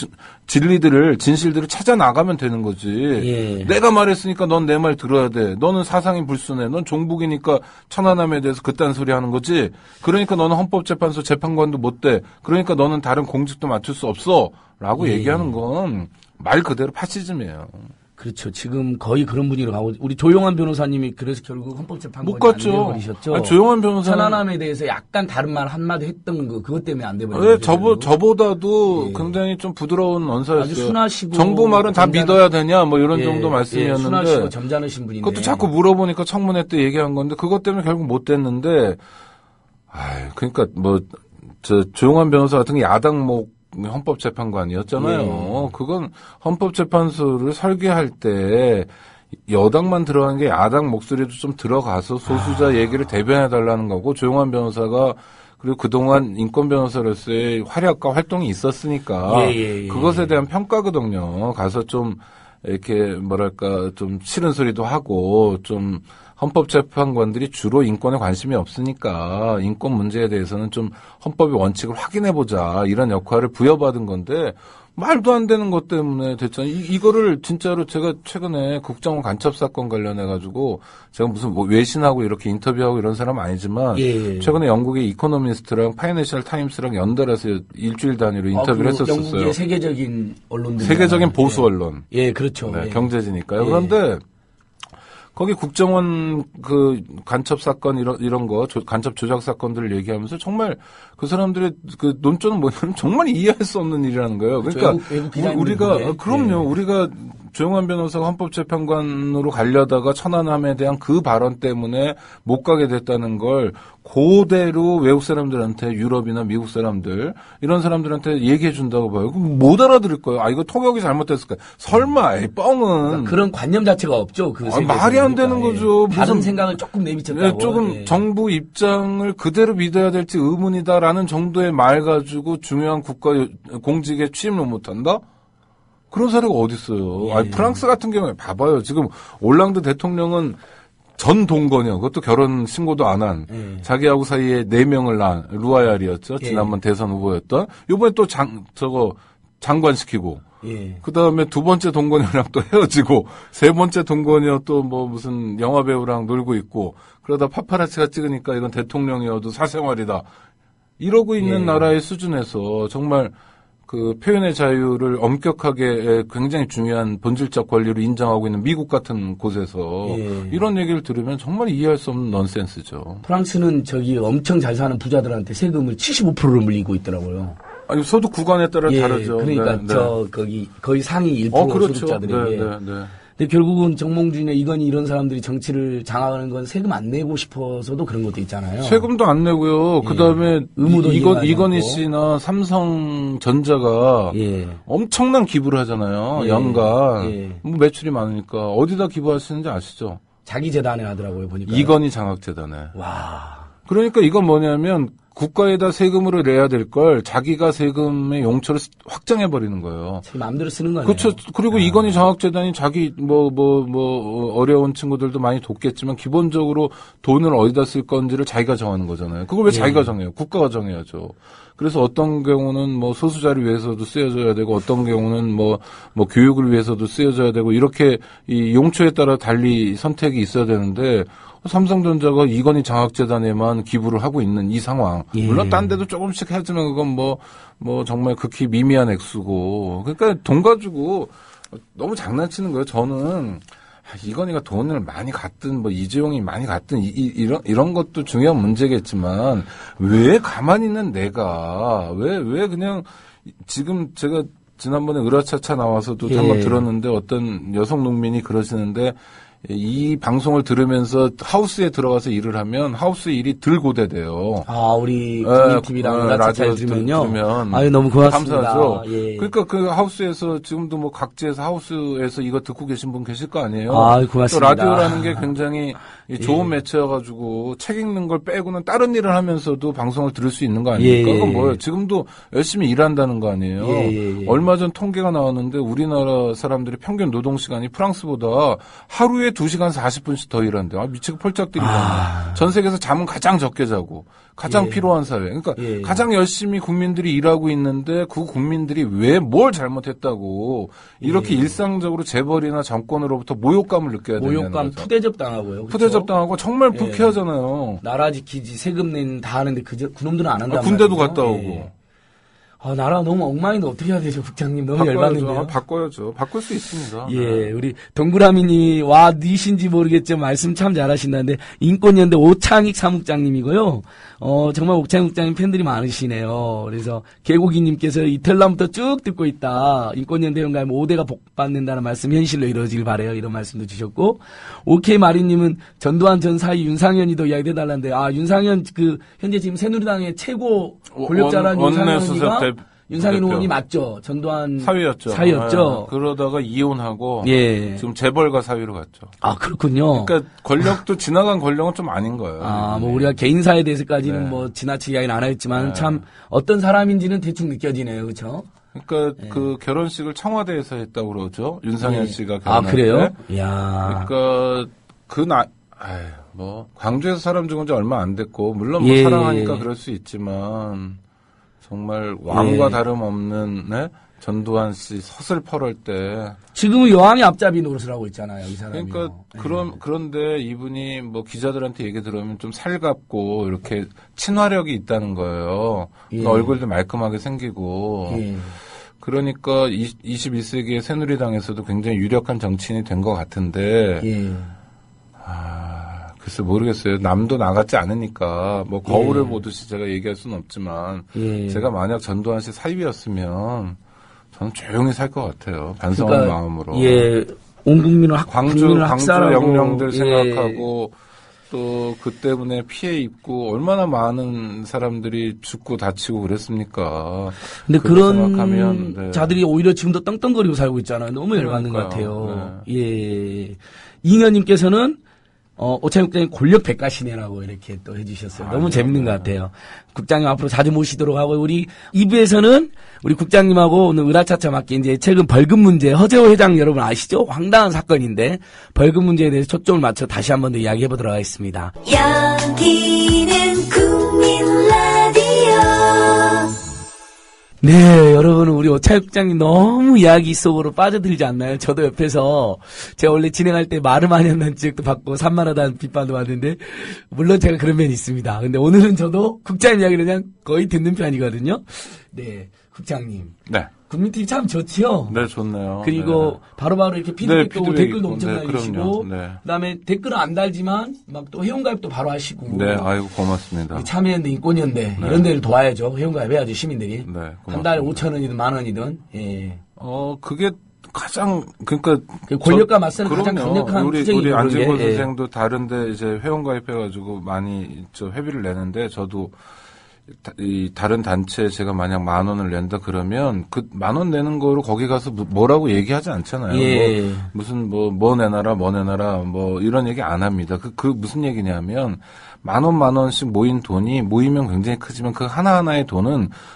진실들을 찾아 나가면 되는 거지. 내가 말했으니까 넌 내 말 들어야 돼. 너는 사상이 불순해. 넌 종북이니까 천안함에 대해서 그딴 소리 하는 거지. 그러니까 너는 헌법재판소 재판관도 못 돼. 그러니까 너는 다른 공직도 맡을 수 없어. 라고 얘기하는 건 말 그대로 파시즘이에요. 그렇죠. 지금 거의 그런 분위기로 가고 우리 조용한 변호사님이 그래서 결국 헌법재판관이 못 갔죠. 안 돼버리셨죠. 조용한 변호사님 천안함에 대해서 약간 다른 말 한마디 했던 그것 때문에 안 돼버린 거죠. 저보다도 굉장히 좀 부드러운 언사였어요. 아주 순하시고 정부 말은 다 믿어야 되냐 뭐 이런 정도 말씀이었는데 순하시고 점잖으신 분인데 그것도 자꾸 물어보니까 청문회 때 얘기한 건데 그것 때문에 결국 못 됐는데 그러니까 조용한 변호사 같은 게 야당목 헌법재판관이었잖아요. 그건 헌법재판소를 설계할 때 여당만 들어간 게 야당 목소리도 좀 들어가서 소수자 얘기를 대변해달라는 거고 조용한 변호사가 그리고 그동안 인권 변호사로서의 활약과 활동이 있었으니까 그것에 대한 평가거든요. 가서 좀 이렇게 좀 싫은 소리도 하고 좀 헌법재판관들이 주로 인권에 관심이 없으니까 인권 문제에 대해서는 좀 헌법의 원칙을 확인해보자 이런 역할을 부여받은 건데 말도 안 되는 것 때문에 됐잖아요. 이거를 진짜로 제가 최근에 국정원 간첩 사건 관련해가지고 제가 무슨 뭐 외신하고 이렇게 인터뷰하고 이런 사람 아니지만 예. 최근에 영국의 이코노미스트랑 파이낸셜 타임스랑 연달아서 일주일 단위로 인터뷰를 했었어요. 영국의 세계적인 언론들. 세계적인 보수 언론. 예, 그렇죠. 네, 예. 경제지니까요. 예. 그런데 거기 국정원 그 간첩 사건 이런 거 간첩 조작 사건들을 얘기하면서 정말 그 사람들의 그 논조는 뭐냐면 정말 이해할 수 없는 일이라는 거예요. 그러니까 외국 우리가 그럼요. 예. 우리가 조영환 변호사가 헌법재판관으로 가려다가 천안함에 대한 그 발언 때문에 못 가게 됐다는 걸 그대로 외국 사람들한테 유럽이나 미국 사람들 이런 사람들한테 얘기해 준다고 봐요. 그럼 못 알아들을 거예요. 아 이거 통역이 잘못됐을까? 설마 이 뻥은 그러니까 그런 관념 자체가 없죠. 그 말이 안 되는 거죠. 다른 무슨 생각을 조금 내비쳤다고. 네, 조금 정부 입장을 그대로 믿어야 될지 의문이다라는 정도의 말 가지고 중요한 국가 공직에 취임을 못한다? 그런 사례가 어디 있어요? 예. 아니, 프랑스 같은 경우에 봐봐요. 지금 올랑드 대통령은 전 동거녀, 그것도 결혼 신고도 안 한, 예. 자기하고 사이에 4명을 낳은 루아얄이었죠. 예. 지난번 대선 후보였던. 요번에 또 장관시키고. 예. 그 다음에 두 번째 동거녀랑 또 헤어지고, 세 번째 동거녀 또 뭐 무슨 영화배우랑 놀고 있고, 그러다 파파라치가 찍으니까 이건 대통령이어도 사생활이다. 이러고 있는 예. 나라의 수준에서 정말 그 표현의 자유를 엄격하게 굉장히 중요한 본질적 권리로 인정하고 있는 미국 같은 곳에서 예. 이런 얘기를 들으면 정말 이해할 수 없는 넌센스죠. 프랑스는 저기 엄청 잘 사는 부자들한테 세금을 75%를 물리고 있더라고요. 아니 소득 구간에 따라 예, 다르죠. 그러니까 네, 저 거기 거의 상위 1% 그렇죠. 소득자들에게. 네. 근데 결국은 정몽준이나 이건희 이런 사람들이 정치를 장악하는 건 세금 안 내고 싶어서도 그런 것도 있잖아요. 세금도 안 내고요. 예. 그다음에 의무도 이행하지 이건희 않고. 씨나 삼성전자가 예. 엄청난 기부를 하잖아요. 예. 연간. 예. 뭐 매출이 많으니까 어디다 기부하시는지 아시죠? 자기 재단에 하더라고요, 보니까. 이건희 장학재단에. 와. 그러니까 이건 뭐냐면 국가에다 세금으로 내야 될 걸 자기가 세금의 용처를 확장해 버리는 거예요. 자기 마음대로 쓰는 거네요. 그렇죠. 그리고 이건희 장학재단이 자기 어려운 친구들도 많이 돕겠지만 기본적으로 돈을 어디다 쓸 건지를 자기가 정하는 거잖아요. 그걸 왜 예. 자기가 정해요? 국가가 정해야죠. 그래서 어떤 경우는 뭐 소수자를 위해서도 쓰여져야 되고 어떤 경우는 뭐 교육을 위해서도 쓰여져야 되고 이렇게 이 용처에 따라 달리 선택이 있어야 되는데 삼성전자가 이건희 장학재단에만 기부를 하고 있는 이 상황. 예. 물론 딴 데도 조금씩 하지만 그건 뭐 정말 극히 미미한 액수고. 그러니까 돈 가지고 너무 장난치는 거예요. 저는 이건희가 돈을 많이 갖든 뭐 이재용이 많이 갖든 이런 것도 중요한 문제겠지만 왜 가만히 있는 내가 왜 그냥 지금 제가 지난번에 으라차차 나와서도 예. 한번 들었는데 어떤 여성 농민이 그러시는데 이 방송을 들으면서 하우스에 들어가서 일을 하면 하우스 일이 덜 고대돼요. 아, 우리 국민TV랑 라디오 들으면요. 아유, 너무 고맙습니다. 감사하죠. 예. 그러니까 그 하우스에서 지금도 뭐 각지에서 하우스에서 이거 듣고 계신 분 계실 거 아니에요. 아, 고맙습니다. 또 라디오라는 게 굉장히 좋은 매체여가지고 책 읽는 걸 빼고는 다른 일을 하면서도 방송을 들을 수 있는 거 아닙니까? 예. 그건 뭐예요? 지금도 열심히 일한다는 거 아니에요. 예. 얼마 전 통계가 나왔는데 우리나라 사람들이 평균 노동 시간이 프랑스보다 하루에 2시간 40분씩 더 일한대. 미치고 펄쩍 뛰리잖아요. 전 세계에서 잠은 가장 적게 자고 가장 예. 피로한 사회. 그러니까 예. 가장 열심히 국민들이 일하고 있는데 그 국민들이 왜 뭘 잘못했다고 이렇게 일상적으로 재벌이나 정권으로부터 모욕감을 느껴야 되냐는 모욕감 거죠. 푸대접 당하고요. 푸대접 당하고 정말 불쾌하잖아요. 나라 지키지 세금 낸 다 하는데 그놈들은 안 한단 군대도 말이에요. 갔다 오고. 예. 아, 나라 너무 엉망인데 어떻게 해야 되죠, 국장님? 너무 열받는데요. 바꿔야죠. 바꿀 수 있습니다. 예, 우리 동그라미님이 와 니신지 모르겠죠. 말씀 참 잘하신다는데 인권연대 오창익 사무장님이고요. 정말 오창익 국장님 팬들이 많으시네요. 그래서 개고기님께서 이텔남부터 쭉 듣고 있다. 인권연대 연가하면 5대가 복받는다는 말씀 현실로 이루어지길 바래요. 이런 말씀도 주셨고 오케이 마리님은 전두환 전 사위 윤상현이도 이야기해달라는데 윤상현 현재 지금 새누리당의 최고 권력자라는 윤상현이가 윤상현 의원이 맞죠. 전두환 사위였죠. 그러다가 이혼하고 예. 지금 재벌가 사위로 갔죠. 아, 그렇군요. 그러니까 권력도 지나간 권력은 좀 아닌 거예요. 우리가 개인사에 대해서까지는 네. 지나치게 이야기는 안 했지만 네. 참 어떤 사람인지는 대충 느껴지네요. 그렇죠? 그러니까 그 결혼식을 청와대에서 했다고 그러죠. 윤상현 씨가 결혼할 아, 그래요? 때. 이야. 그러니까 뭐 광주에서 사람 죽은 지 얼마 안 됐고 물론 뭐 예. 사랑하니까 그럴 수 있지만 정말 왕과 예. 다름없는 네? 전두환 씨 서슬퍼럴 때 지금은 여왕이 앞잡이 노릇을 하고 있잖아요, 이 사람이. 그러니까 그런데 이분이 뭐 기자들한테 얘기 들으면 좀 살갑고 이렇게 친화력이 있다는 거예요. 예. 얼굴도 말끔하게 생기고 예. 그러니까 21세기의 새누리당에서도 굉장히 유력한 정치인이 된 것 같은데 예. 글쎄 모르겠어요. 남도 나갔지 않으니까 뭐 거울을 예. 보듯이 제가 얘기할 수는 없지만 예. 제가 만약 전두환 씨 사위였으면 저는 조용히 살 것 같아요. 반성하는 마음으로. 예. 온 국민을 광주 학살하고 영령들 예. 생각하고 또 그 때문에 피해 입고 얼마나 많은 사람들이 죽고 다치고 그랬습니까? 근데 그런 생각하면, 네. 자들이 오히려 지금도 떵떵거리고 살고 있잖아요. 너무 열받는 것 그러니까요. 같아요. 예. 이인현님께서는 오차영 국장님 권력 백가시네라고 이렇게 또 해주셨어요. 너무 아니요, 재밌는 네. 것 같아요. 국장님 앞으로 자주 모시도록 하고 우리 2부에서는 우리 국장님하고 오늘 으라차차 맞게 이제 최근 벌금 문제 허재호 회장 여러분 아시죠? 황당한 사건인데 벌금 문제에 대해서 초점을 맞춰 다시 한 번 더 이야기해 보도록 하겠습니다. 여기는 국민 라디오. 네, 여러분, 우리 오차영 국장님 너무 이야기 속으로 빠져들지 않나요? 저도 옆에서 제가 원래 진행할 때 말을 많이 한다는 지적도 받고 산만하다는 비판도 받는데, 물론 제가 그런 면이 있습니다. 근데 오늘은 저도 국장님 이야기를 그냥 거의 듣는 편이거든요. 네, 국장님. 네. 국민TV 참 좋지요? 네, 좋네요. 그리고 바로바로 이렇게 피드백도 오고 피드백 댓글도 있고, 엄청 네, 날리시고, 그럼요. 네. 그다음에 댓글은 안 달지만 막 또 회원가입도 바로 하시고. 네, 아이고 고맙습니다. 참여연대, 인권연대 이런 데를 도와야죠. 회원가입해야죠, 시민들이. 네, 한 달에 5,000원이든 10,000원이든. 예. 그게 가장 그러니까 그 권력과 맞서는 가장 그럼요. 강력한 우리 투쟁이죠, 안진걸 그게. 예. 선생도 다른데 이제 회원 가입해가지고 많이 회비를 내는데 저도 이 다른 단체에 제가 만약 10,000원을 낸다 그러면 그 10,000원 내는 거로 거기 가서 뭐라고 얘기하지 않잖아요. 예. 무슨 뭐 내놔라 뭐 이런 얘기 안 합니다. 그 무슨 얘기냐면 10,000원씩 모인 돈이 모이면 굉장히 크지만 그 하나하나의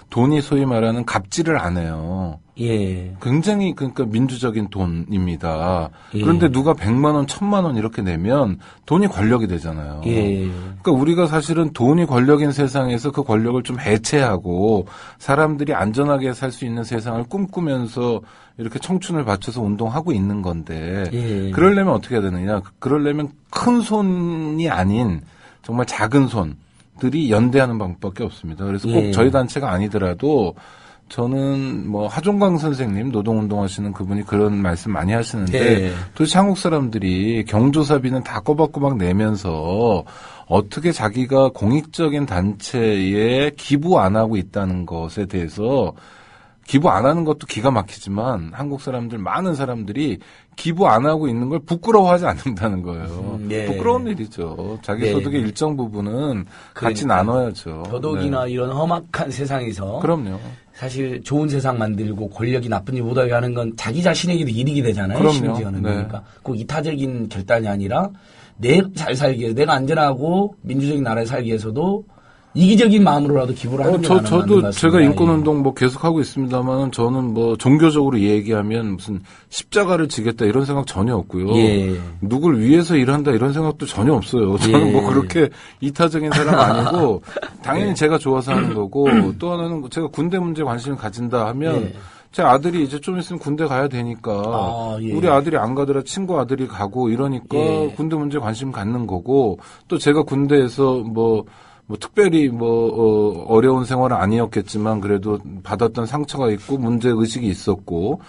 돈이 소위 말하는 갑질을 안 해요. 예. 굉장히 그러니까 민주적인 돈입니다. 예. 그런데 누가 100만 원, 1,000만 원 이렇게 내면 돈이 권력이 되잖아요. 예. 그러니까 우리가 사실은 돈이 권력인 세상에서 그 권력을 좀 해체하고 사람들이 안전하게 살 수 있는 세상을 꿈꾸면서 이렇게 청춘을 바쳐서 운동하고 있는 건데 예. 그러려면 어떻게 해야 되느냐? 그러려면 큰 손이 아닌 정말 작은 손들이 연대하는 방법밖에 없습니다. 그래서 꼭 예. 저희 단체가 아니더라도 저는 뭐 하종강 선생님 노동운동 하시는 그분이 그런 말씀 많이 하시는데 예. 도대체 한국 사람들이 경조사비는 다 꼬박꼬박 내면서 어떻게 자기가 공익적인 단체에 기부 안 하고 있다는 것에 대해서 기부 안 하는 것도 기가 막히지만 한국 사람들 많은 사람들이 기부 안 하고 있는 걸 부끄러워하지 않는다는 거예요. 예. 부끄러운 일이죠. 자기 네. 소득의 일정 부분은 같이 그러니까. 나눠야죠. 더더욱이나 네. 이런 험악한 세상에서 그럼요. 사실 좋은 세상 만들고 권력이 나쁜 일 못하게 하는 건 자기 자신에게도 이득이 되잖아요. 그럼요. 심지어는. 네. 그러니까 꼭 이타적인 결단이 아니라 내가 잘 살기 위해서 내가 안전하고 민주적인 나라에 살기 위해서도 이기적인 마음으로라도 기부를 하는 게 나는 맞는 것 저도 같습니다. 제가 인권운동 예. 뭐 계속 하고 있습니다만 저는 뭐 종교적으로 얘기하면 무슨 십자가를 지겠다 이런 생각 전혀 없고요. 예. 누굴 위해서 일한다 이런 생각도 전혀 없어요. 저는 예. 뭐 그렇게 이타적인 사람 아니고 당연히 제가 좋아서 하는 거고 또 하나는 제가 군대 문제에 관심을 가진다 하면 예. 제 아들이 이제 좀 있으면 군대 가야 되니까 아, 예. 우리 아들이 안 가더라 친구 아들이 가고 이러니까 예. 군대 문제에 관심 갖는 거고 또 제가 군대에서 뭐 특별히 어려운 생활은 아니었겠지만 그래도 받았던 상처가 있고 문제 의식이 있었고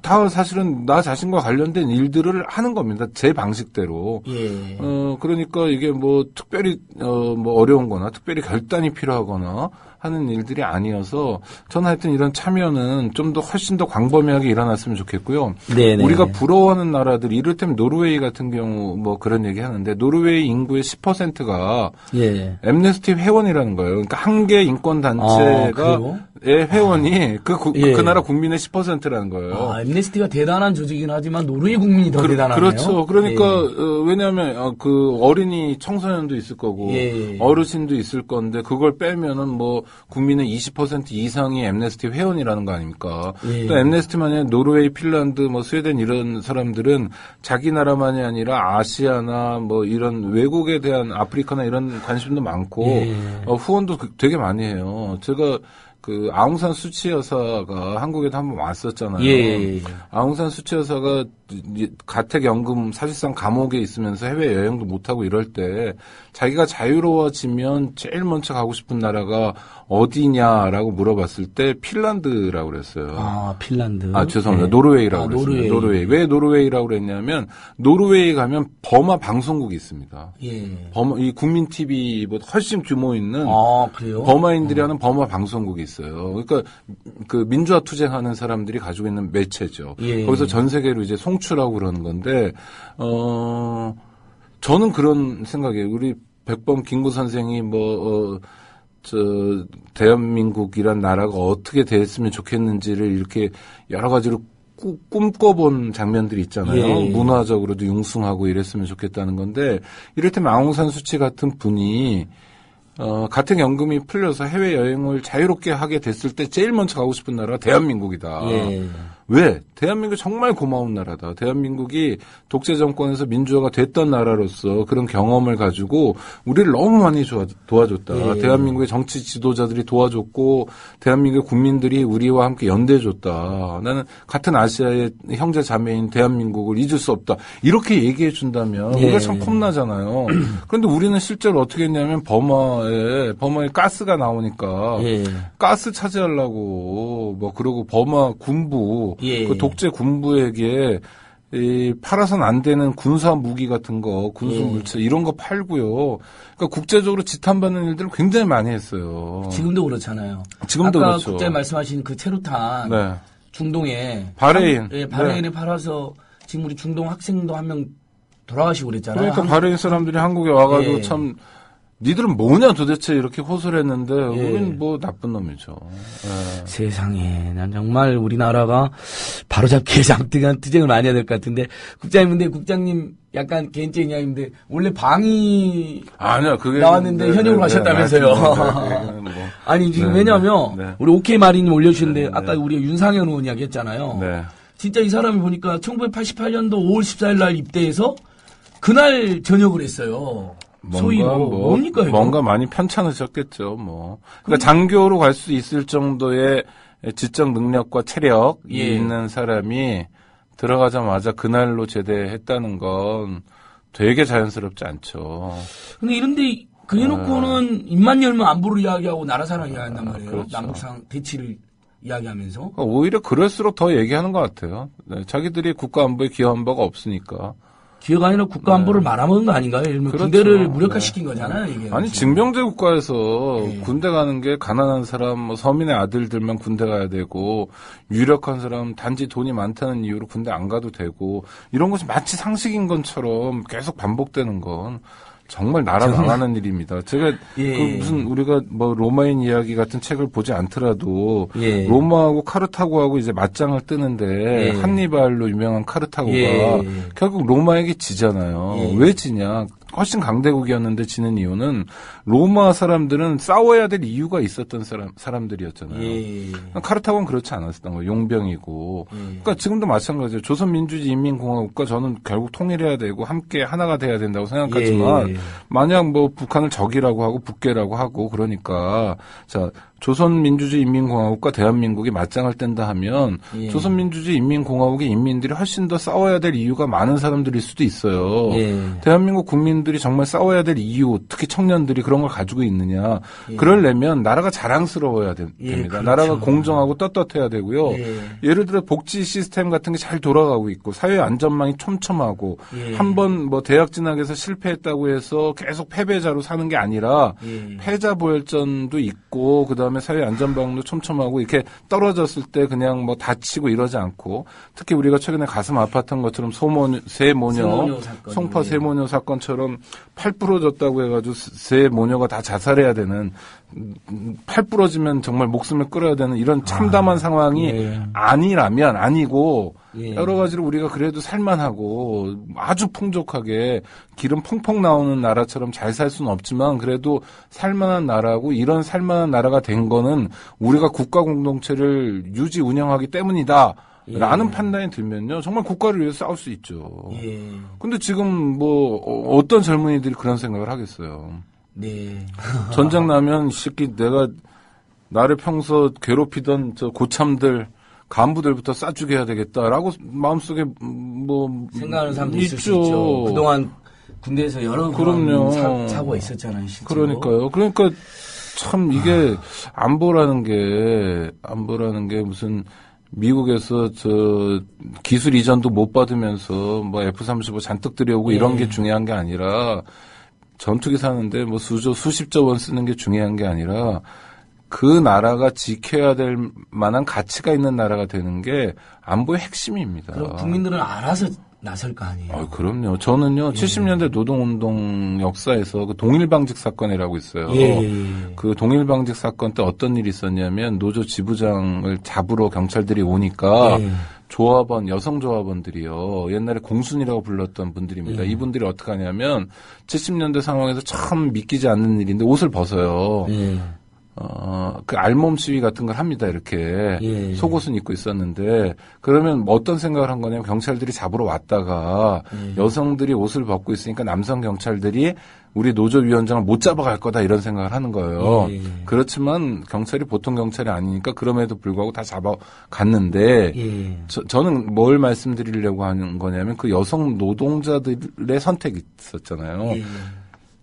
다 사실은 나 자신과 관련된 일들을 하는 겁니다. 제 방식대로. 예. 그러니까 이게 특별히 어려운 거나 특별히 결단이 필요하거나 하는 일들이 아니어서 저는 하여튼 이런 참여는 좀 더 훨씬 더 광범위하게 일어났으면 좋겠고요. 네네. 우리가 부러워하는 나라들이 이를테면 노르웨이 같은 경우 그런 얘기 하는데 노르웨이 인구의 10%가 예. 엠네스티 회원이라는 거예요. 그러니까 한 개 인권 단체가 그리고? 회원이 예. 그 나라 국민의 10%라는 거예요. 아, 엠네스티가 대단한 조직이긴 하지만 노르웨이 국민이 더 대단하네요. 그렇죠. 그러니까 예. 왜냐하면 그 어린이 청소년도 있을 거고 예. 어르신도 있을 건데 그걸 빼면은 뭐 국민의 20% 이상이 엠네스티 회원이라는 거 아닙니까? 예. 또 엠네스티만이 아니라 노르웨이, 핀란드, 뭐 스웨덴 이런 사람들은 자기 나라만이 아니라 아시아나 뭐 이런 외국에 대한 아프리카나 이런 관심도 많고 예. 후원도 되게 많이 해요. 제가 그 아웅산 수치 여사가 한국에도 한번 왔었잖아요. 예. 아웅산 수치 여사가 가택연금 사실상 감옥에 있으면서 해외 여행도 못하고 이럴 때 자기가 자유로워지면 제일 먼저 가고 싶은 나라가 어디냐라고 물어봤을 때 핀란드라고 그랬어요. 아, 핀란드. 죄송합니다. 예. 노르웨이라고 아, 그랬어요. 노르웨이. 왜 노르웨이라고 그랬냐면 노르웨이 가면 버마 방송국이 있습니다. 예. 버마, 이 국민 TV보다 훨씬 규모 있는 아, 그래요? 버마인들이 하는 버마 방송국이 있어요. 그러니까 그 민주화 투쟁하는 사람들이 가지고 있는 매체죠. 예. 거기서 전 세계로 이제 송출하고 그러는 건데 저는 그런 생각이에요. 우리 백범 김구 선생이 대한민국이란 나라가 어떻게 됐으면 좋겠는지를 이렇게 여러 가지로 꿈꿔본 장면들이 있잖아요. 예. 문화적으로도 융숭하고 이랬으면 좋겠다는 건데 이를테면 아웅산 수치 같은 분이 가택연금이 풀려서 해외여행을 자유롭게 하게 됐을 때 제일 먼저 가고 싶은 나라가 대한민국이다. 예. 왜? 대한민국 정말 고마운 나라다. 대한민국이 독재 정권에서 민주화가 됐던 나라로서 그런 경험을 가지고 우리를 너무 많이 도와줬다. 예. 대한민국의 정치 지도자들이 도와줬고 대한민국의 국민들이 우리와 함께 연대해줬다. 나는 같은 아시아의 형제 자매인 대한민국을 잊을 수 없다. 이렇게 얘기해 준다면 예. 우리가 참 폼나잖아요. 그런데 우리는 실제로 어떻게 했냐면 버마에 가스가 나오니까 예. 가스 차지하려고 그러고 버마 군부 예. 그 독재 군부에게 팔아선 안 되는 군사 무기 같은 거, 군수 예. 물체 이런 거 팔고요. 그러니까 국제적으로 지탄받는 일들을 굉장히 많이 했어요. 지금도 그렇잖아요. 지금도 아까 그렇죠. 국장님 말씀하신 그 체루탄 네. 중동에 바레인. 바레인에 네. 팔아서 지금 우리 중동 학생도 한 명 돌아가시고 그랬잖아요. 그러니까 바레인 사람들이 한국에 와가지고 예. 참 니들은 뭐냐 도대체 이렇게 호소를 했는데 예. 우린 뭐 나쁜 놈이죠. 예. 세상에, 난 정말 우리나라가 바로잡기에 장등한 투쟁을 많이 해야 될 것 같은데, 국장님, 국장님 약간 개인적인 이야기인데, 원래 방이 아니야, 그게 나왔는데 현역으로 가셨다면서요. 아니, 지금 왜냐면, 네. 우리 오케이 마리님 올려주셨는데, 네, 네. 아까 우리 윤상현 의원 이야기 했잖아요. 네. 진짜 이 사람이 보니까 1988년도 5월 14일 날 입대해서, 그날 전역을 했어요. 소위 뭡니까 이거? 뭔가 많이 편찮으셨겠죠, 그러니까 장교로 갈 수 있을 정도의 지적 능력과 체력이 예. 있는 사람이 들어가자마자 그날로 제대했다는 건 되게 자연스럽지 않죠. 근데 이런데 그래놓고는 입만 열면 안보를 이야기하고 나라 사랑 이야기한단 말이에요. 그렇죠. 남북상 대치를 이야기하면서. 그러니까 오히려 그럴수록 더 얘기하는 것 같아요. 네, 자기들이 국가 안보에 기여한 바가 없으니까. 기회가 아니라 국가 안보를 말아먹은 거 아닌가요? 예를 들면 그렇죠. 군대를 무력화시킨 거잖아요, 이게. 아니 징병제 국가에서 네. 군대 가는 게 가난한 사람, 서민의 아들들만 군대 가야 되고 유력한 사람 단지 돈이 많다는 이유로 군대 안 가도 되고 이런 것이 마치 상식인 것처럼 계속 반복되는 건 정말 나라 망하는 일입니다. 제가 예. 그 무슨 우리가 로마인 이야기 같은 책을 보지 않더라도 예. 로마하고 카르타고하고 이제 맞짱을 뜨는데 예. 한니발로 유명한 카르타고가 예. 결국 로마에게 지잖아요. 예. 왜 지냐? 훨씬 강대국이었는데 지는 이유는 로마 사람들은 싸워야 될 이유가 있었던 사람들이었잖아요. 예. 카르타고는 그렇지 않았었던 거예요. 용병이고. 예. 그러니까 지금도 마찬가지예요. 조선민주주의인민공화국과 저는 결국 통일해야 되고 함께 하나가 돼야 된다고 생각하지만 예. 만약 북한을 적이라고 하고 북괴라고 하고 그러니까 자 조선민주주의인민공화국과 대한민국이 맞짱을 뜬다 하면 예. 조선민주주의인민공화국의 인민들이 훨씬 더 싸워야 될 이유가 많은 사람들일 수도 있어요. 예. 대한민국 국민들이 정말 싸워야 될 이유, 특히 청년들이 그런 걸 가지고 있느냐. 예. 그러려면 나라가 자랑스러워야 됩니다. 예, 그렇죠. 나라가 공정하고 떳떳해야 되고요. 예. 예를 들어 복지 시스템 같은 게 잘 돌아가고 있고 사회 안전망이 촘촘하고 예. 한번 대학 진학에서 실패했다고 해서 계속 패배자로 사는 게 아니라 예. 패자부활전도 있고 그다음에 사회 안전망도 촘촘하고 이렇게 떨어졌을 때 그냥 다치고 이러지 않고 특히 우리가 최근에 가슴 아팠던 것처럼 세모녀 사건. 송파 예. 세모녀 사건처럼 지금 팔 부러졌다고 해가지고 세 모녀가 다 자살해야 되는, 팔 부러지면 정말 목숨을 끊어야 되는 이런 참담한 상황이 예. 아니라면 아니고 예. 여러 가지로 우리가 그래도 살만하고 아주 풍족하게 기름 펑펑 나오는 나라처럼 잘 살 수는 없지만 그래도 살만한 나라고, 이런 살만한 나라가 된 거는 우리가 국가 공동체를 유지 운영하기 때문이다. 라는 판단이 들면요, 정말 국가를 위해서 싸울 수 있죠. 예. 근데 지금 뭐 어떤 젊은이들이 그런 생각을 하겠어요. 네. 전쟁 나면 이 새끼 내가 나를 평소 괴롭히던 저 고참들 간부들부터 싸주게 해야 되겠다라고 마음속에 뭐 생각하는 사람도 있을 수 있죠. 그동안 군대에서 여러 그럼요. 번 사고가 있었잖아요. 실제로. 그러니까요. 그러니까 참 이게 안보라는 게 무슨 미국에서 저 기술 이전도 못 받으면서 뭐 F-35 잔뜩 들여오고 이런 게 중요한 게 아니라, 전투기 사는데 뭐 수십조 원 쓰는 게 중요한 게 아니라 그 나라가 지켜야 될 만한 가치가 있는 나라가 되는 게 안보의 핵심입니다. 그럼 국민들은 알아서 나설 거 아니에요. 그럼요. 저는요, 70년대 노동운동 역사에서 그 동일방직 사건이라고 있어요. 그 동일방직 사건 때 어떤 일이 있었냐면, 노조 지부장을 잡으러 경찰들이 오니까 조합원, 여성 조합원들이요, 옛날에 공순이라고 불렀던 분들입니다. 이분들이 어떻게 하냐면 70년대 상황에서 참 믿기지 않는 일인데 옷을 벗어요. 그 알몸 시위 같은 걸 합니다, 이렇게. 속옷은 입고 있었는데, 그러면 어떤 생각을 한 거냐면, 경찰들이 잡으러 왔다가, 여성들이 옷을 벗고 있으니까 남성 경찰들이 우리 노조위원장을 못 잡아갈 거다, 이런 생각을 하는 거예요. 그렇지만, 경찰이 보통 경찰이 아니니까, 그럼에도 불구하고 다 잡아갔는데, 저는 뭘 말씀드리려고 하는 거냐면, 그 여성 노동자들의 선택이 있었잖아요.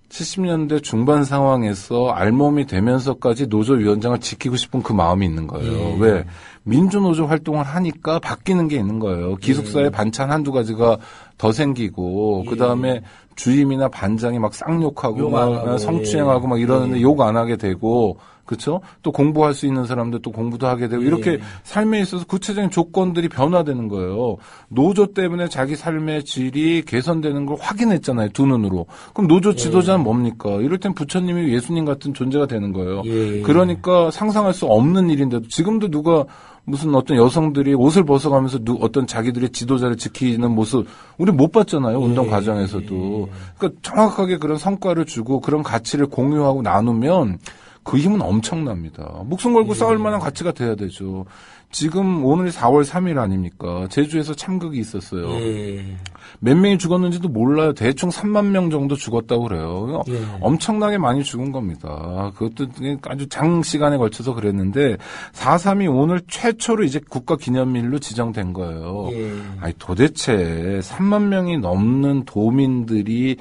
70년대 중반 상황에서 알몸이 되면서까지 노조위원장을 지키고 싶은 그 마음이 있는 거예요. 왜? 민주노조 활동을 하니까 바뀌는 게 있는 거예요. 기숙사에 반찬 한두 가지가 더 생기고, 그 다음에 주임이나 반장이 막 쌍욕하고, 막 성추행하고 막 이러는데 욕 안 하게 되고, 그렇죠? 또 공부할 수 있는 사람들 또 공부도 하게 되고, 이렇게 삶에 있어서 구체적인 조건들이 변화되는 거예요. 노조 때문에 자기 삶의 질이 개선되는 걸 확인했잖아요, 두 눈으로. 그럼 노조 지도자는 뭡니까? 이럴 땐 부처님이 예수님 같은 존재가 되는 거예요. 그러니까 상상할 수 없는 일인데도, 지금도 누가 무슨 어떤 여성들이 옷을 벗어가면서 어떤 자기들의 지도자를 지키는 모습 우리 못 봤잖아요, 운동 과정에서도. 그러니까 정확하게 그런 성과를 주고 그런 가치를 공유하고 나누면 그 힘은 엄청납니다. 목숨 걸고 싸울 만한 가치가 돼야 되죠. 지금 오늘이 4월 3일 아닙니까? 제주에서 참극이 있었어요. 몇 명이 죽었는지도 몰라요. 대충 3만 명 정도 죽었다고 그래요. 엄청나게 많이 죽은 겁니다. 그것도 아주 장시간에 걸쳐서 그랬는데 4.3이 오늘 최초로 이제 국가기념일로 지정된 거예요. 아니 도대체 3만 명이 넘는 도민들이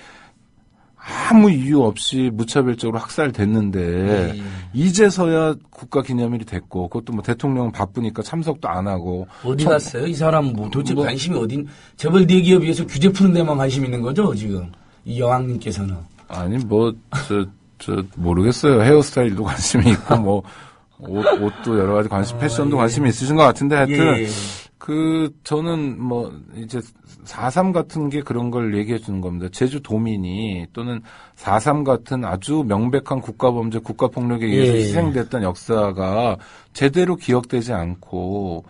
아무 이유 없이 무차별적으로 학살됐는데 이제서야 국가기념일이 됐고, 그것도 뭐 대통령은 바쁘니까 참석도 안 하고. 어디 갔어요? 이 사람 뭐 도대체 관심이 어딘, 재벌 대기업에서 규제 푸는 데만 관심 있는 거죠, 지금? 이 여왕님께서는. 아니 뭐 모르겠어요. 헤어스타일도 관심이 있고 뭐 옷도 여러 가지 패션도 관심이 있으신 것 같은데, 하여튼 저는 뭐 이제 4.3 같은 게 그런 걸 얘기해 주는 겁니다. 제주 도민이 또는 4.3 같은 아주 명백한 국가범죄, 국가폭력에 의해서 희생됐던 역사가 제대로 기억되지 않고